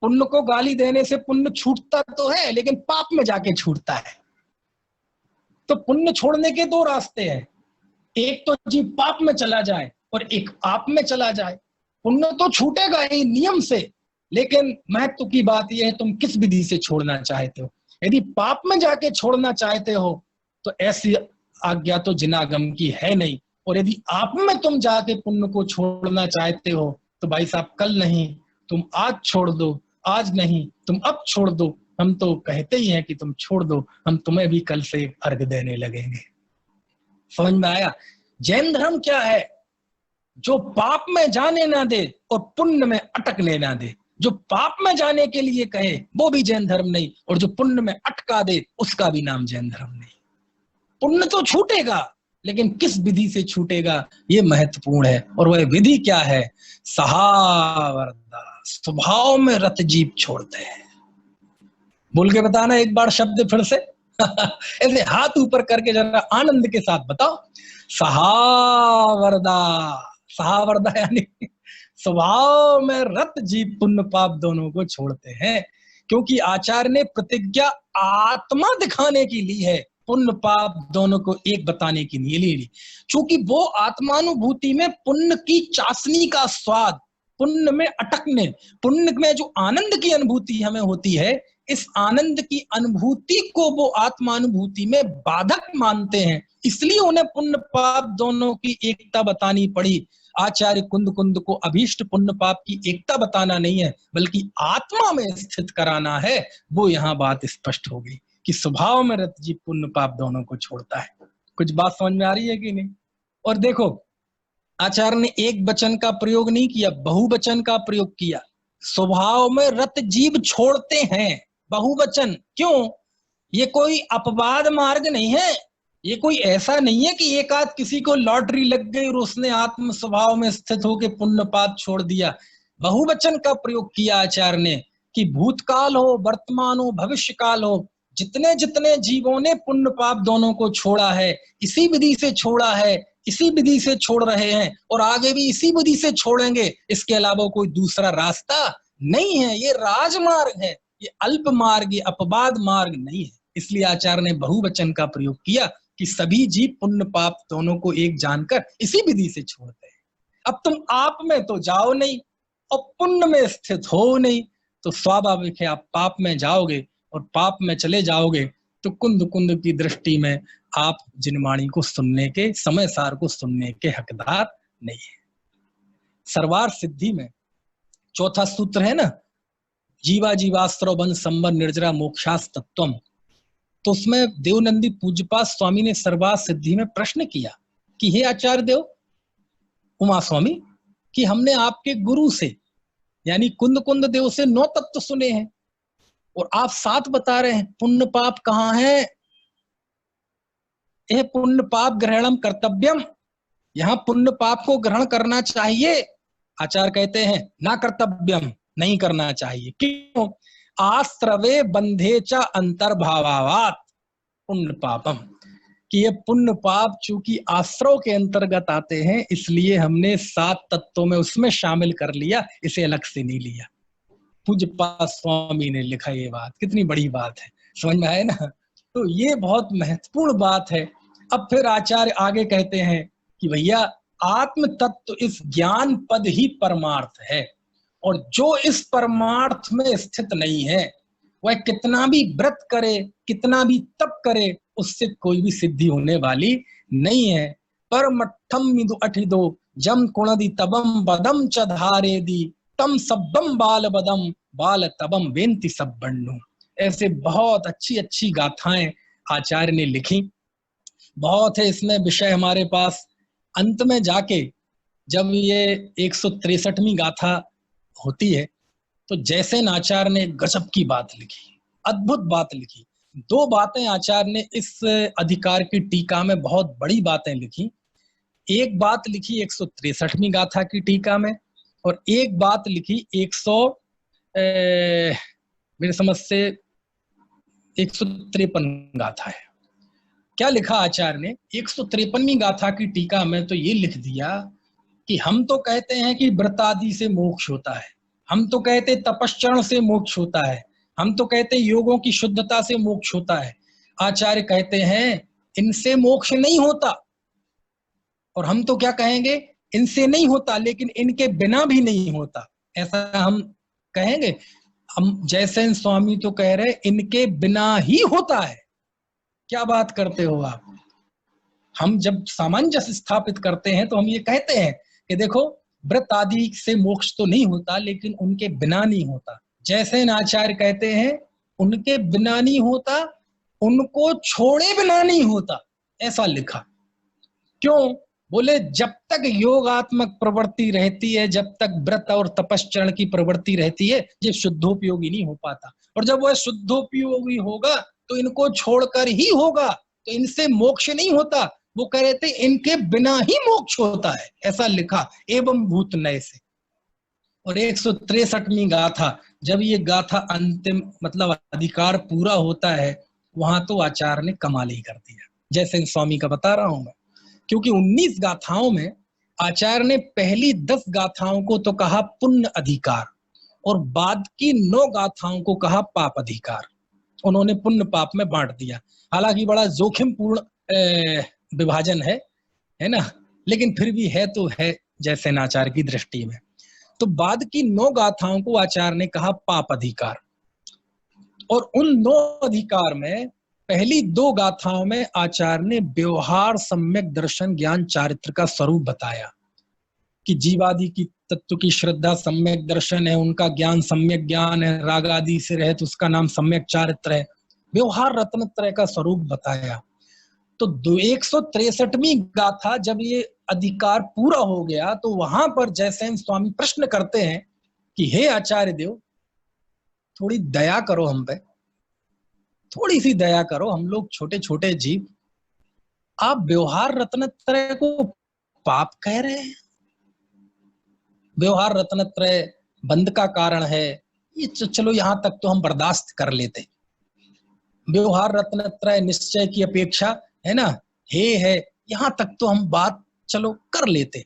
पुण्य को गाली देने से पुण्य छूटता तो है लेकिन पाप में जाके छूटता है। तो पुण्य छोड़ने के दो रास्ते हैं, एक तो जीव पाप में चला जाए और एक आप में चला जाए। पुण्य तो छूटेगा ही नियम से, लेकिन महत्व की बात यह है तुम किस विधि से छोड़ना चाहते हो। यदि पाप में जाके छोड़ना चाहते हो तो ऐसी आज्ञा तो जिनागम की है नहीं। और यदि आप में तुम जाके पुण्य को छोड़ना चाहते हो तो भाई साहब कल नहीं तुम आज छोड़ दो, आज नहीं तुम अब छोड़ दो। हम तो कहते ही हैं कि तुम छोड़ दो, हम तुम्हें भी कल से अर्घ देने लगेंगे। समझ में आया? जैन धर्म क्या है? जो पाप में जाने ना दे और पुण्य में अटकने ना दे। जो पाप में जाने के लिए कहे वो भी जैन धर्म नहीं, और जो पुण्य में अटका दे उसका भी नाम जैन धर्म नहीं। पुण्य तो छूटेगा, लेकिन किस विधि से छूटेगा ये महत्वपूर्ण है। और वह विधि क्या है? सहावरदा, स्वभाव में रत जीव छोड़ते हैं। बोल के बताना एक बार शब्द फिर से ऐसे हाथ ऊपर करके जरा आनंद के साथ बताओ। सहावरदा। सहावरदा यानी स्वभाव में रत जीव पुण्य पाप दोनों को छोड़ते हैं। क्योंकि आचार्य ने प्रतिज्ञा आत्मा दिखाने की ली है, पुण्य पाप दोनों को एक बताने की नहीं ली। क्योंकि वो आत्मानुभूति में पुण्य की चाशनी का स्वाद, पुण्य में अटकने, पुण्य में जो आनंद की अनुभूति हमें होती है, इस आनंद की अनुभूति को वो आत्मानुभूति में बाधक मानते हैं। इसलिए उन्हें पुण्य पाप दोनों की एकता बतानी पड़ी। आचार्य कुंद कुंद को अभीष्ट पुण्य पाप की एकता बताना नहीं है, बल्कि आत्मा में स्थित कराना है। वो यहाँ बात स्पष्ट हो गई कि स्वभाव में रत जीव पुण्य पाप दोनों को छोड़ता है। कुछ बात समझ में आ रही है कि नहीं? और देखो, आचार्य ने एक वचन का प्रयोग नहीं किया, बहुवचन का प्रयोग किया। स्वभाव में रत जीव छोड़ते हैं, बहुवचन। क्यों? ये कोई अपवाद मार्ग नहीं है। ये कोई ऐसा नहीं है कि एक आध किसी को लॉटरी लग गई और उसने आत्म स्वभाव में स्थित होकर पुण्य पाप छोड़ दिया। बहुवचन का प्रयोग किया आचार्य ने कि भूतकाल हो, वर्तमान हो, भविष्य काल हो, जितने जितने जीवों ने पुण्य पाप दोनों को छोड़ा है, इसी विधि से छोड़ा है, इसी विधि से छोड़ रहे हैं और आगे भी इसी विधि से छोड़ेंगे। इसके अलावा कोई दूसरा रास्ता नहीं है। ये राजमार्ग है, ये अल्प मार्ग, ये अपवाद मार्ग नहीं है। इसलिए आचार्य ने बहुवचन का प्रयोग किया कि सभी जीव पुण्य पाप दोनों को एक जानकर इसी विधि से छोड़ते हैं। अब तुम आप में तो जाओ नहीं और पुण्य में स्थित हो नहीं, तो स्वाभाविक है आप पाप में जाओगे, और पाप में चले जाओगे तो कुंद कुंद की दृष्टि में आप जिनवाणी को सुनने के, समय सार को सुनने के हकदार नहीं है। सर्वार सिद्धि में चौथा सूत्र है ना, जीवा जीवास्त्र बन संबंध निर्जरा मोक्षास तत्वम। तो उसमें देवनंदी पूज्यपाद स्वामी ने सर्वार सिद्धि में प्रश्न किया कि हे आचार्य देव उमा स्वामी, कि हमने आपके गुरु से यानी कुंद कुंद देव से 9 तत्व सुने हैं और आप 7 बता रहे हैं, पुण्य पाप कहाँ है? यह पुण्य पाप ग्रहणम कर्तव्यम, यहाँ पुण्य पाप को ग्रहण करना चाहिए। आचार्य कहते हैं ना कर्तव्यम, नहीं करना चाहिए। क्यों? आश्रवे बंधे च अंतर्भावात पुण्य पापम, कि ये पुण्य पाप चूंकि आश्रव के अंतर्गत आते हैं, इसलिए हमने 7 तत्वों में उसमें शामिल कर लिया, इसे अलग से नहीं लिया। पूज्यपाद स्वामी ने लिखा ये बात, कितनी बड़ी बात है, समझ में आए ना? तो ये बहुत महत्वपूर्ण बात है। अब फिर आचार्य आगे कहते हैं कि भैया आत्म तत्व इस ज्ञान पद ही परमार्थ है, और जो इस परमार्थ में स्थित नहीं है वह कितना भी व्रत करे, कितना भी तप करे, उससे कोई भी सिद्धि होने वाली नहीं है। पर मठम मिदु अठिदो जम कुणदी तबम बदम च धारे दी तम सब्बम बाल बदम बाल तबम बेंति सब्बन्नु। ऐसे बहुत अच्छी अच्छी गाथाएं आचार्य ने लिखी, बहुत है इसमें विषय हमारे पास। अंत में जाके जब ये 163वीं गाथा होती है तो जैसे आचार्य ने गजब की बात लिखी, अद्भुत बात लिखी। 2 बातें आचार्य ने इस अधिकार की टीका में बहुत बड़ी बातें लिखी। एक बात लिखी 163वीं गाथा की टीका में, और एक बात लिखी मेरे समझ से 153 गाथा है। क्या लिखा आचार्य ने 153वीं गाथा की टीका में? तो ये लिख दिया कि हम तो कहते हैं कि व्रत आदि से मोक्ष होता है, हम तो कहते तपश्चरण से मोक्ष होता है, हम तो कहते योगों की शुद्धता से मोक्ष होता है। आचार्य कहते हैं इनसे मोक्ष नहीं होता, और हम तो क्या कहेंगे, इनसे नहीं होता लेकिन इनके बिना भी नहीं होता, ऐसा हम कहेंगे। हम जयसेन स्वामी तो कह रहे इनके बिना ही होता है। क्या बात करते हो आप। हम जब सामंजस्य स्थापित करते हैं तो हम ये कहते हैं कि देखो व्रत आदि से मोक्ष तो नहीं होता, लेकिन उनके बिना नहीं होता। जयसेन आचार्य कहते हैं उनके बिना नहीं होता, उनको छोड़े बिना नहीं होता, ऐसा लिखा। क्यों? बोले जब तक योगात्मक प्रवृत्ति रहती है, जब तक व्रत और तपश्चरण की प्रवृत्ति रहती है, ये शुद्धोपयोगी नहीं हो पाता। और जब वह शुद्धोपयोगी होगा तो इनको छोड़कर ही होगा, तो इनसे मोक्ष नहीं होता। वो कह रहे थे इनके बिना ही मोक्ष होता है, ऐसा लिखा एवं भूत नए से। और 163वीं गाथा, जब ये गाथा अंतिम मतलब अधिकार पूरा होता है, वहां तो आचार्य ने कमाल ही कर दिया। जैसे स्वामी का बता रहा हूं मैं, क्योंकि 19 गाथाओं में आचार्य ने पहली 10 गाथाओं को तो कहा पुण्य अधिकार और बाद की 9 गाथाओं को कहा पाप अधिकार। उन्होंने पुण्य पाप में बांट दिया। हालांकि बड़ा जोखिम पूर्ण विभाजन है ना, लेकिन फिर भी है तो है जैसे आचार्य की दृष्टि में। तो बाद की 9 गाथाओं को आचार्य ने कहा पाप अधिकार, और उन 9 अधिकार में पहली 2 गाथाओं में आचार्य ने व्यवहार सम्यक दर्शन ज्ञान चारित्र का स्वरूप बताया कि जीवादि की तत्व की श्रद्धा सम्यक दर्शन है, उनका ज्ञान सम्यक ज्ञान है, राग आदि से रहित उसका नाम सम्यक चारित्र है। व्यवहार रत्नत्रय का स्वरूप बताया। तो 163वीं गाथा जब ये अधिकार पूरा हो गया तो वहां पर जयसेन स्वामी प्रश्न करते हैं कि हे आचार्य देव, थोड़ी दया करो हम पे, थोड़ी सी दया करो, हम लोग छोटे छोटे जीव, आप व्यवहार रत्नत्रय को पाप कह रहे हैं। व्यवहार रत्नत्रय बंध का कारण है, ये चलो यहां तक तो हम बर्दाश्त कर लेते। व्यवहार रत्नत्रय निश्चय की अपेक्षा है ना है, यहां तक तो हम बात चलो कर लेते।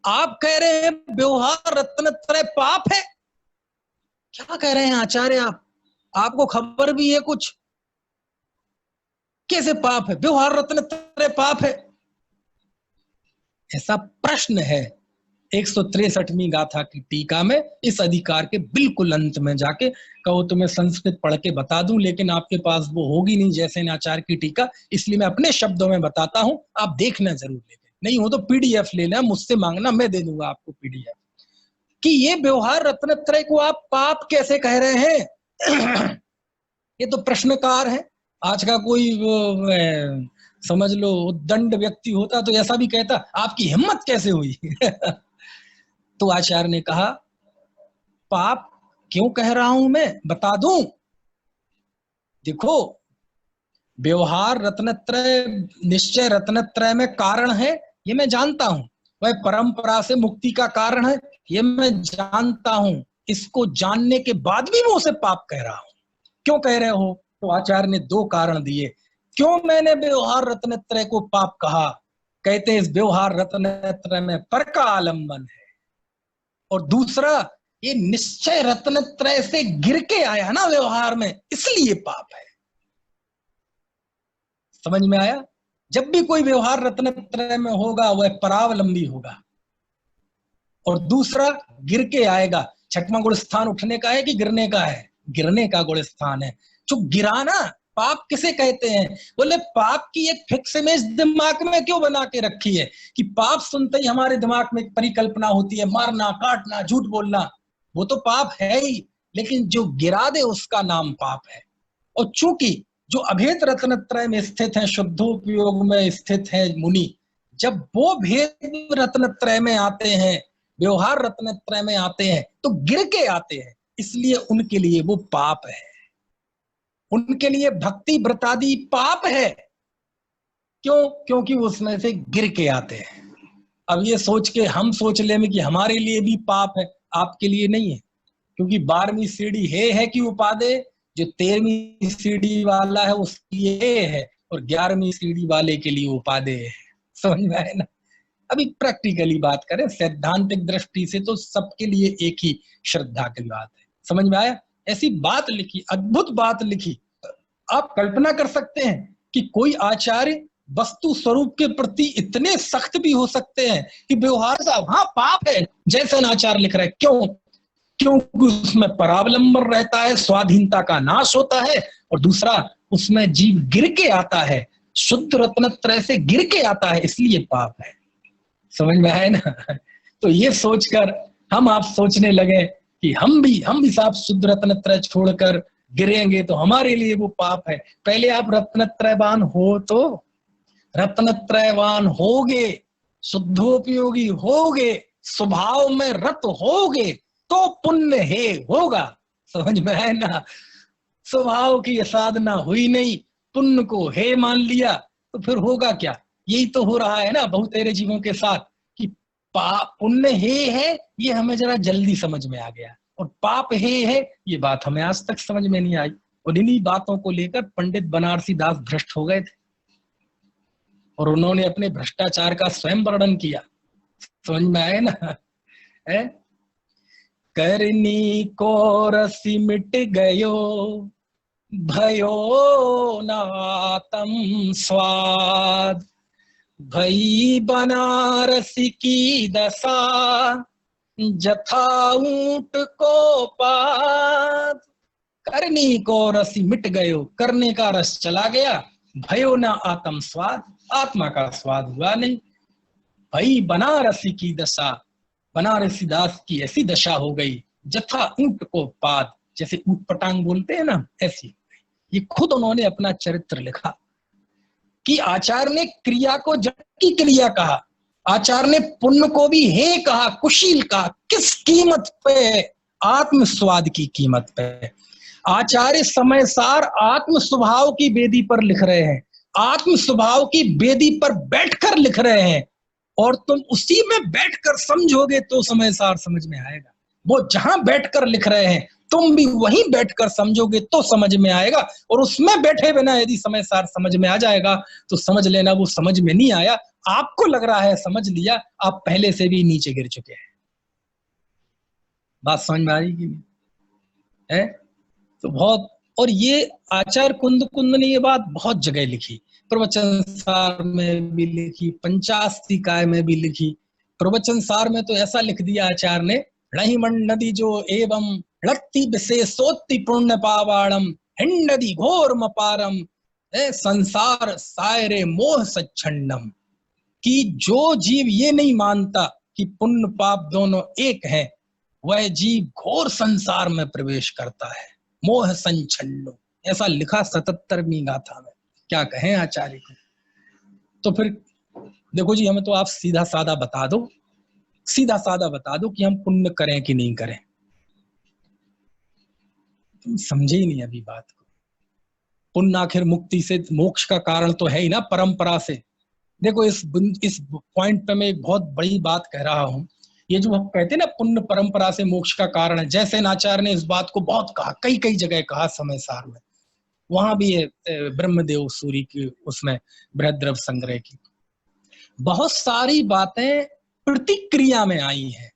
आप कह रहे हैं व्यवहार रत्नत्रय पाप है। क्या कह रहे हैं आचार्य आप? आपको खबर भी है कुछ? कैसे पाप है? व्यवहार रत्नत्रय पाप है, ऐसा प्रश्न है 163वीं गाथा की टीका में। इस अधिकार के बिल्कुल अंत में जाके कहो तो मैं संस्कृत पढ़ के बता दूं, लेकिन आपके पास वो होगी नहीं जैसे आचार्य की टीका, इसलिए मैं अपने शब्दों में बताता हूं, आप देखना जरूर लेना। नहीं हो तो पीडीएफ ले लेना, मुझसे मांगना, मैं दे दूंगा आपको पीडीएफ। कि ये व्यवहार रत्नत्रय को आप पाप कैसे कह रहे हैं? ये तो प्रश्नकार है। आज का कोई समझ लो उद्दंड व्यक्ति होता तो ऐसा भी कहता, आपकी हिम्मत कैसे हुई? तो आचार्य ने कहा पाप क्यों कह रहा हूं मैं, बता दूं। देखो, व्यवहार रत्नत्रय निश्चय रत्नत्रय में कारण है, ये मैं जानता हूं। वह परंपरा से मुक्ति का कारण है, ये मैं जानता हूं। इसको जानने के बाद भी मैं उसे पाप कह रहा हूं। क्यों कह रहे हो? तो आचार्य ने 2 कारण दिए क्यों मैंने व्यवहार रत्नत्रय को पाप कहा। कहते हैं इस व्यवहार रत्नत्रय में पर का आलंबन है, और दूसरा ये निश्चय रत्नत्रय से गिर के आया ना व्यवहार में, इसलिए पाप है। समझ में आया? जब भी कोई व्यवहार रत्नत्रय में होगा वह परावलंबी होगा, और दूसरा गिर के आएगा। छठवां गुण स्थान उठने का है कि गिरने का है? गिरने का गुण स्थान है। जो गिराना पाप किसे कहते हैं? बोले पाप की एक फिक्स इमेज दिमाग में क्यों बना के रखी है कि पाप सुनते ही हमारे दिमाग में एक परिकल्पना होती है, मारना, काटना, झूठ बोलना, वो तो पाप है ही, लेकिन जो गिरा दे उसका नाम पाप है। और चूंकि जो अभेद रत्नत्रय में स्थित है, शुद्धोपयोग में स्थित है मुनि, जब वो भेद रत्नत्रय में आते हैं, व्यवहार रत्नत्रय में आते हैं, तो गिर के आते हैं, इसलिए उनके लिए वो पाप है। उनके लिए भक्ति व्रतादि पाप है। क्यों? क्योंकि उसमें से गिर के आते हैं। अब ये सोच के हम सोच ले में कि हमारे लिए भी पाप है, आपके लिए नहीं है, क्योंकि 12वीं सीढ़ी है कि उपादेय, जो 13वीं सीढ़ी वाला है उसकी ये है, और 11वीं सीढ़ी वाले के लिए उपादेय है। समझ में आए ना? अभी प्रैक्टिकली बात करें, सैद्धांतिक दृष्टि से तो सबके लिए एक ही श्रद्धा की बात है। समझ में आया? ऐसी बात लिखी, अद्भुत बात लिखी। आप कल्पना कर सकते हैं कि कोई आचार्य वस्तु स्वरूप के प्रति इतने सख्त भी हो सकते हैं कि व्यवहार का हाँ पाप है, जैसे आचार्य लिख रहे हैं। क्यों? क्योंकि उसमें परावलंबन रहता है, स्वाधीनता का नाश होता है, और दूसरा उसमें जीव गिर के आता है, शुद्ध रत्नत्रय से गिर के आता है, इसलिए पाप है। समझ में आए ना? तो ये सोचकर हम आप सोचने लगे कि हम भी साहब शुद्ध रत्नत्रय छोड़कर गिरेंगे तो हमारे लिए वो पाप है। पहले आप रत्नत्रयवान हो, तो रत्नत्रयवान होगे, शुद्धोपयोगी होगे, स्वभाव में रत होगे, तो पुण्य हे होगा। समझ में है ना? स्वभाव की साधना हुई नहीं, पुण्य को हे मान लिया, तो फिर होगा क्या? यही तो हो रहा है ना बहुत तेरे जीवों के साथ, कि पुण्य हे है ये हमें जरा जल्दी समझ में आ गया, और पाप हे है ये बात हमें आज तक समझ में नहीं आई। और इन्हीं बातों को लेकर पंडित बनारसी दास भ्रष्ट हो गए थे, और उन्होंने अपने भ्रष्टाचार का स्वयं वर्णन किया। समझ में आए ना? है करनी को रसी मिट गयो, भयो नातम स्वाद, भई बनारसी की दशा, जथा ऊंट को पाद। करनी को रसी मिट गयो, करने का रस चला गया, भयो ना आत्म स्वाद, आत्मा का स्वाद हुआ नहीं। भई बनारसी की दशा, बनारसी दास की ऐसी दशा हो गई, जथा ऊंट को पाद, जैसे ऊंट पटांग बोलते हैं ना, ऐसी। ये खुद उन्होंने अपना चरित्र लिखा कि आचार्य ने क्रिया को जड़ की क्रिया कहा, आचार्य ने पुण्य को भी हे कहा, कुशील कहा। किस कीमत पे? आत्म स्वाद की कीमत पे। आचार्य समय सार आत्म स्वभाव की वेदी पर लिख रहे हैं, आत्म स्वभाव की वेदी पर बैठकर लिख रहे हैं, और तुम उसी में बैठकर समझोगे तो समय सार समझ में आएगा। वो जहां बैठकर लिख रहे हैं तुम भी वहीं बैठकर समझोगे तो समझ में आएगा, और उसमें बैठे बिना यदि समय सार समझ में आ जाएगा तो समझ लेना वो समझ में नहीं आया। आपको लग रहा है समझ लिया, आप पहले से भी नीचे गिर चुके हैं। बात समझ में आ रही कि नहीं है? तो बहुत, और ये आचार्य कुंद ने ये बात बहुत जगह लिखी, प्रवचन सार में भी लिखी, पंचास्तिकाय में भी लिखी। प्रवचन सार में तो ऐसा लिख दिया आचार्य ने, रहीमन नदी जो एवं लत्ति विशेषोत्ति पुण्य पावाड़म, हिंडदी घोर मपारम, संसार सायरे मोह सच्छन्नम। कि जो जीव ये नहीं मानता कि पुण्य पाप दोनों एक है, वह जीव घोर संसार में प्रवेश करता है, मोह संचन्नो। ऐसा लिखा 77वीं गाथा में। क्या कहें आचार्य को? तो फिर देखो जी, हमें तो आप सीधा साधा बता दो, सीधा साधा बता दो कि हम पुण्य करें कि नहीं करें। तुम समझे ही नहीं अभी बात को। पुण्य आखिर मुक्ति से, मोक्ष का कारण तो है ही ना, परंपरा से। देखो इस पॉइंट पे मैं एक बहुत बड़ी बात कह रहा हूं। ये जो हम कहते हैं ना पुण्य परंपरा से मोक्ष का कारण है, जैसे नाचार्य ने इस बात को बहुत कहा, कई कई जगह कहा समय सार में। वहां भी है ब्रह्मदेव सूरी की उसमें बृहद्रव संग्रह की बहुत सारी बातें प्रतिक्रिया में आई हैं।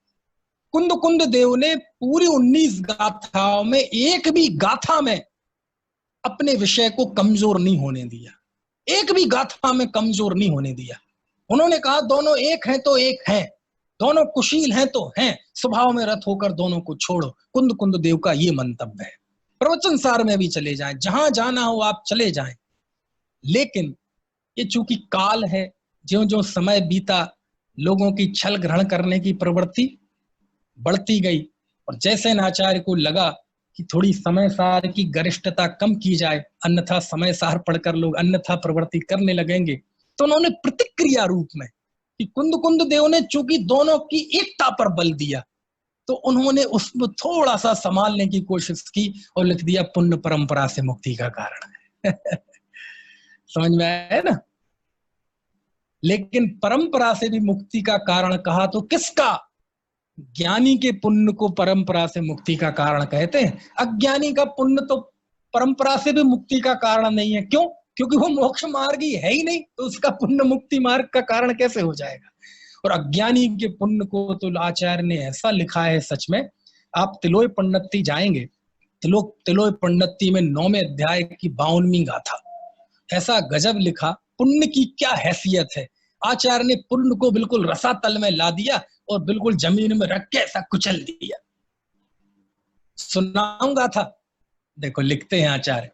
कुंद देव ने पूरी 19 गाथाओं में एक भी गाथा में अपने विषय को कमजोर नहीं होने दिया, एक भी गाथा में कमजोर नहीं होने दिया। उन्होंने कहा दोनों एक हैं तो एक हैं, दोनों कुशील हैं तो हैं, स्वभाव में रत होकर दोनों को छोड़ो। कुंद देव का ये मंतव्य है। प्रवचन सार में भी चले जाएं, जहां जाना हो आप चले जाएं। लेकिन ये चूंकि काल है, ज्यों ज्यों समय बीता लोगों की छल ग्रहण करने की प्रवृत्ति बढ़ती गई, और जैसे आचार्य को लगा कि थोड़ी समय सार की गरिष्ठता कम की जाए, अन्यथा समय सार पढ़कर लोग अन्यथा प्रवृत्ति करने लगेंगे, तो उन्होंने प्रतिक्रिया रूप में कि कुंद देव ने चूंकि दोनों की एकता पर बल दिया, तो उन्होंने उसको थोड़ा सा संभालने की कोशिश की और लिख दिया पुण्य परंपरा से मुक्ति का कारण है। समझ में आया ना? लेकिन परंपरा से भी मुक्ति का कारण कहा तो किसका? ज्ञानी के पुण्य को परंपरा से मुक्ति का कारण कहते हैं। अज्ञानी का पुण्य तो परंपरा से भी मुक्ति का कारण नहीं है। क्यों? क्योंकि वो मोक्ष मार्गी है ही नहीं, तो उसका पुण्य मुक्ति मार्ग का कारण कैसे हो जाएगा? और अज्ञानी के पुण्य को तो आचार्य ने ऐसा लिखा है, सच में। आप तिलोय पंडिती जाएंगे, तिलोय पंडिती में 9वें अध्याय की 52वीं गाथा, ऐसा गजब लिखा, पुण्य की क्या हैसियत है। आचार्य ने पुण्य को बिल्कुल रसातल में ला दिया और बिल्कुल जमीन में रख के ऐसा कुचल दिया। सुनाऊंगा था। देखो लिखते हैं आचार्य,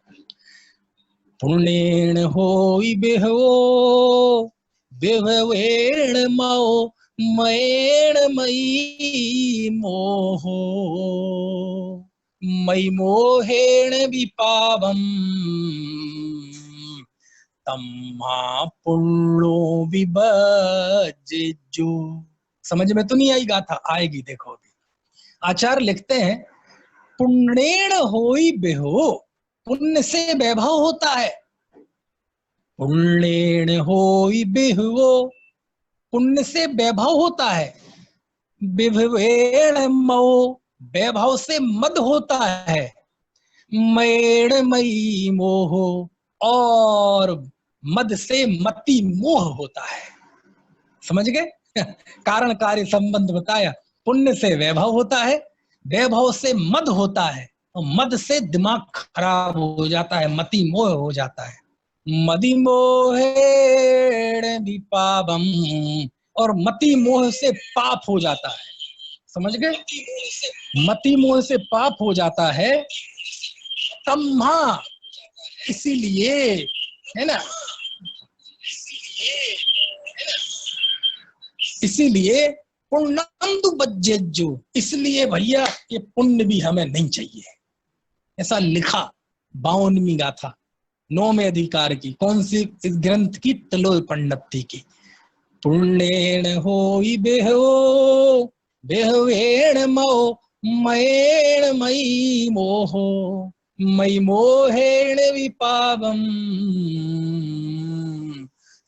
पुण्येन होई बेहो बेहवेण मो मयेण मयि मोहो मयि मोहेण विपावम तम्मा पुण्यो विभज्यो। समझ में तो नहीं आई गाथा? आएगी, देखो अभी। आचार्य लिखते हैं, पुण्येण होई बेहो, पुण्य से वैभव होता है। पुण्येण होई बेहो, पुण्य से वैभव होता है। विभवेण मो, वैभव से मद होता है। मयेण मयि मोहो, और मद से मति मोह होता है। समझ गए? कारण कार्य संबंध बताया। पुण्य से वैभव होता है, वैभव से मद होता है, और मद से दिमाग खराब हो जाता है, मति मोह हो जाता है। मदि मोहेण विपावम, और मति मोह से पाप हो जाता है। समझ गए? मति मोह से पाप हो जाता है। तम्हा, इसीलिए, है ना, इसीलिए पुण्यंतु बज्जेजो, इसलिए भैया ये पुण्य भी हमें नहीं चाहिए। ऐसा लिखा 52वीं गाथा 9वें अधिकार की। कौन सी? इस ग्रंथ की, तलोय पंडित की। पुण्येण होई बेहो बेहवेण मो मयेण मयि मोहो मयि मोहेण विपावम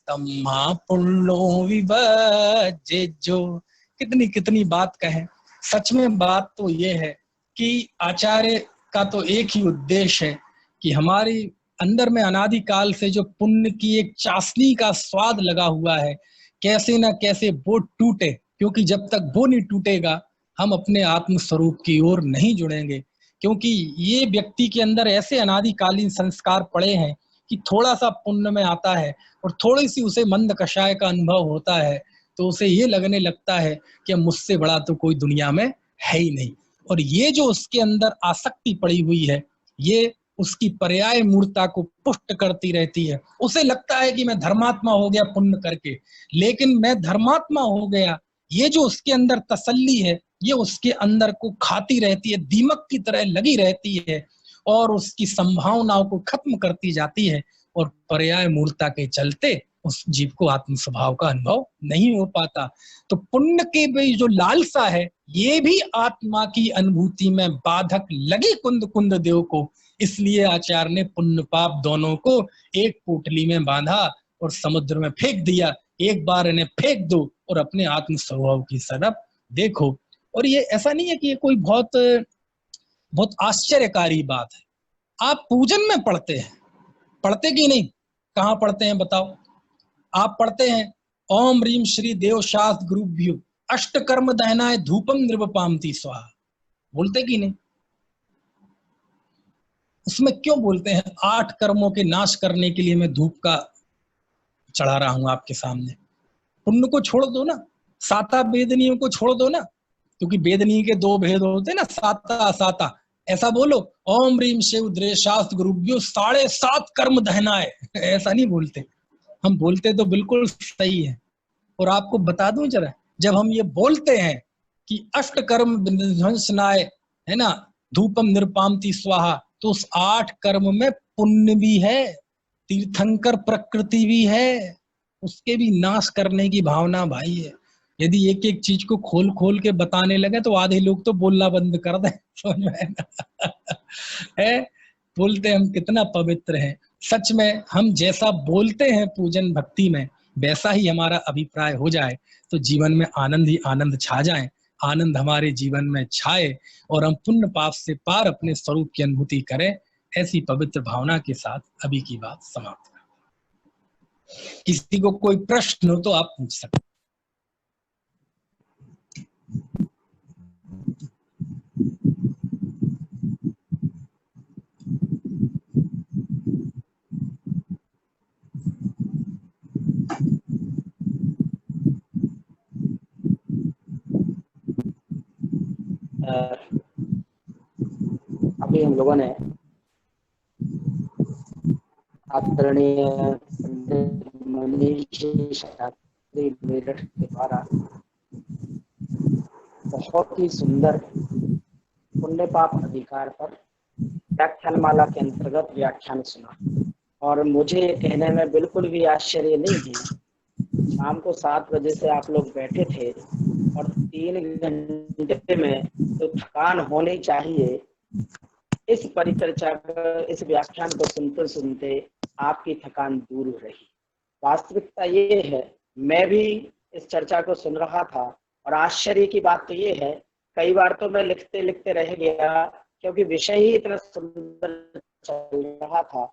तम्मा पुण्यो विभज्यो। कितनी कितनी बात कहे। सच में बात तो ये है कि आचार्य का तो एक ही उद्देश्य है कि हमारी अंदर में अनादिकाल से जो पुण्य की एक चाशनी का स्वाद लगा हुआ है, कैसे ना कैसे वो टूटे, क्योंकि जब तक वो नहीं टूटेगा हम अपने आत्म स्वरूप की ओर नहीं जुड़ेंगे। क्योंकि ये व्यक्ति के अंदर ऐसे अनादिकालीन संस्कार पड़े हैं कि थोड़ा सा पुण्य में आता है और थोड़ी सी उसे मंद कषाय का अनुभव होता है, तो उसे ये लगने लगता है कि मुझसे बड़ा तो कोई दुनिया में है ही नहीं। और ये जो उसके अंदर आसक्ति पड़ी हुई है, ये उसकी पर्याय मूर्ता को पुष्ट करती रहती है। उसे लगता है कि मैं धर्मात्मा हो गया पुण्य करके, लेकिन मैं धर्मात्मा हो गया, ये जो उसके अंदर तसल्ली है, ये उसके अंदर को खाती रहती है, दीमक की तरह लगी रहती है और उसकी संभावनाओं को खत्म करती जाती है। और पर्याय मूर्ता के चलते उस जीव को आत्म स्वभाव का अनुभव नहीं हो पाता। तो पुण्य के भी जो लालसा है, ये भी आत्मा की अनुभूति में बाधक लगी कुंद कुंद देव को। इसलिए आचार्य ने पुण्य पाप दोनों को एक पोटली में बांधा और समुद्र में फेंक दिया। एक बार इन्हें फेंक दो और अपने आत्म स्वभाव की तरफ देखो। और ये ऐसा नहीं है कि ये कोई बहुत बहुत आश्चर्यकारी बात है। आप पूजन में पढ़ते हैं, पढ़ते कि नहीं? कहाँ पढ़ते हैं बताओ? आप पढ़ते हैं ओम रीम श्री देव शास्त्र गुरुभ्यो अष्ट कर्म दहनाय धूपम नृपामति स्वाहा, बोलते कि नहीं? उसमें क्यों बोलते हैं 8 कर्मों के नाश करने के लिए मैं धूप का चढ़ा रहा हूं आपके सामने? पुण्य को छोड़ दो ना, साता वेदनियों को छोड़ दो ना, क्योंकि वेदनीय के 2 भेद होते हैं ना, साता असाता। ऐसा बोलो ओम रीम शिव द्रे शास्त्र गुरुभ्यो 7.5 कर्म दहनाए। ऐसा नहीं बोलते। हम बोलते तो बिल्कुल सही है। और आपको बता दूं जरा, जब हम ये बोलते हैं कि अष्ट कर्म विध्वंसनाय, है ना, धूपम निरपामति स्वाहा, तो उस 8 कर्म में पुण्य भी है, तीर्थंकर प्रकृति भी है, उसके भी नाश करने की भावना भाई है। यदि एक एक चीज को खोल खोल के बताने लगे तो आधे लोग तो बोलना बंद कर दें। समझ में है? बोलते हम कितना पवित्र हैं। सच में हम जैसा बोलते हैं पूजन भक्ति में, वैसा ही हमारा अभिप्राय हो जाए तो जीवन में आनंद ही आनंद छा जाए, आनंद हमारे जीवन में छाए और हम पुण्य पाप से पार अपने स्वरूप की अनुभूति करें। ऐसी पवित्र भावना के साथ अभी की बात समाप्त करें। किसी को कोई प्रश्न हो तो आप पूछ सकते। काफी हम लोगों ने आदरणीय पंडित मनीष शास्त्री मेरठ के द्वारा बहुत ही सुंदर पुण्य पाप अधिकार पर व्याख्यानमाला के अंतर्गत व्याख्यान सुना, और मुझे कहने में बिल्कुल भी आश्चर्य नहीं है। शाम को 7 बजे से आप लोग बैठे थे और 3 घंटे में तो थकान होनी चाहिए। इस परिचर्चा इस व्याख्यान को सुनते सुनते आपकी थकान दूर रही। वास्तविकता ये है, मैं भी इस चर्चा को सुन रहा था और आश्चर्य की बात तो ये है, कई बार तो मैं लिखते लिखते रह गया क्योंकि विषय ही इतना सुंदर चल रहा था,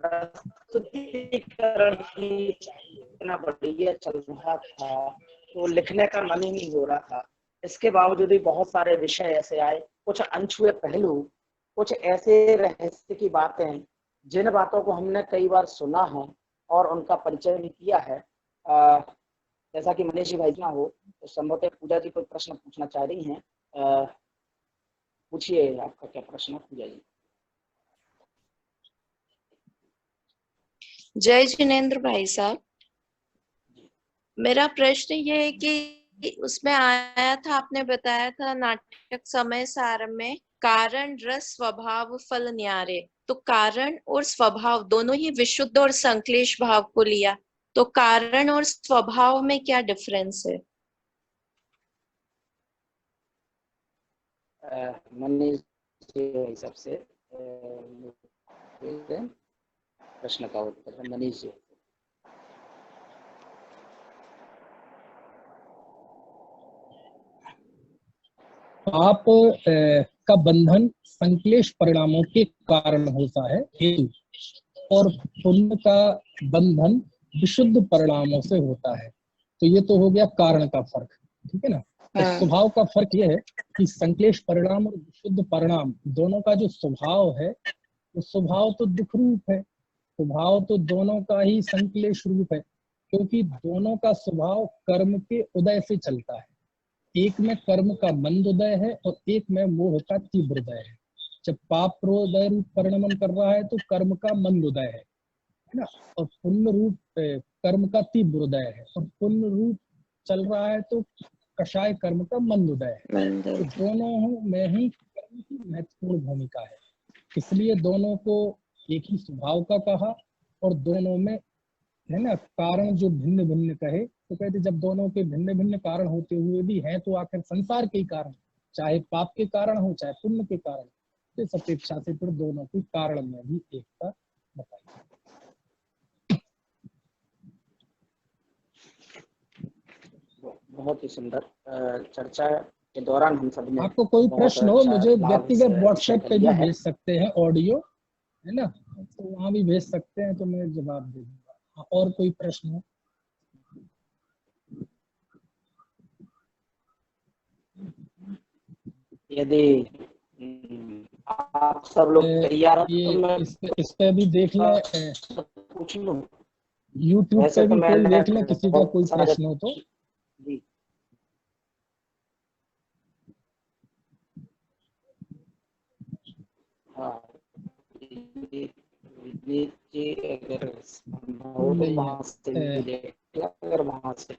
प्रस्तुतिकरण ही इतना बढ़िया चल रहा था, तो लिखने का मन ही नहीं हो रहा था। इसके बावजूद भी बहुत सारे विषय ऐसे आए, कुछ अनछुए पहलू, कुछ ऐसे रहस्य की बातें जिन बातों को हमने कई बार सुना है और उनका परिचय भी किया है। जैसा कि मनीष जी भाई ना हो तो संभवतः पूजा जी कोई प्रश्न पूछना चाह रही हैं। पूछिए, आपका क्या प्रश्न है पूजा जी? जय जिनेंद्र भाई साहब, मेरा प्रश्न ये है कि उसमें आया था, आपने बताया था नाटक समय सार में कारण रस स्वभाव फल न्यारे, तो कारण और स्वभाव दोनों ही विशुद्ध और संक्लेश भाव को लिया, तो कारण और स्वभाव में क्या डिफरेंस है? मनीष जी सबसे प्रश्न का उत्तर है मनीष जी। पाप का बंधन संक्लेश परिणामों के कारण होता है हेतु, और पुण्य का बंधन विशुद्ध परिणामों से होता है। तो ये तो हो गया कारण का फर्क, ठीक है ना। तो स्वभाव का फर्क ये है कि संक्लेश परिणाम और विशुद्ध परिणाम दोनों का जो स्वभाव है, तो स्वभाव तो दुख रूप है, स्वभाव तो दोनों का ही संक्लेश रूप है, क्योंकि दोनों का स्वभाव कर्म के उदय से चलता है। एक में कर्म का मंद उदय है और एक में मोह का तीव्र उदय है। जब पाप प्रोदय रूप परिणमन कर रहा है तो कर्म का मंद उदय है ना, और पुण्य रूप कर्म का तीव्र उदय है, और पुण्य रूप चल रहा है तो कषाय कर्म का मंद उदय है। तो दोनों में ही कर्म की महत्वपूर्ण भूमिका है, इसलिए दोनों को एक ही स्वभाव का कहा। और दोनों में है ना कारण जो भिन्न भिन्न कहे, तो कहते जब दोनों के भिन्न भिन्न कारण होते हुए भी हैं तो आखिर संसार के ही कारण, चाहे पाप के कारण हो चाहे पुण्य के कारण, तो इस अपेक्षा से फिर दोनों के कारण में भी एकता बताई। बहुत ही सुंदर चर्चा के दौरान हम सब ने, आपको कोई प्रश्न हो मुझे व्यक्तिगत व्हाट्सएप पे भी भेज सकते हैं, ऑडियो है ना, तो वहां भी भेज सकते हैं, तो मैं जवाब दे दूंगा। और कोई प्रश्न हो? यदि आप सब लोग तैयार हैं तो मैं इस पे भी देख लें, पूछ लूं। यूट्यूब पे भी कोई देख ले, किसी का कोई प्रश्न हो तो। जी हाँ, अगर संभव हो तो वहां से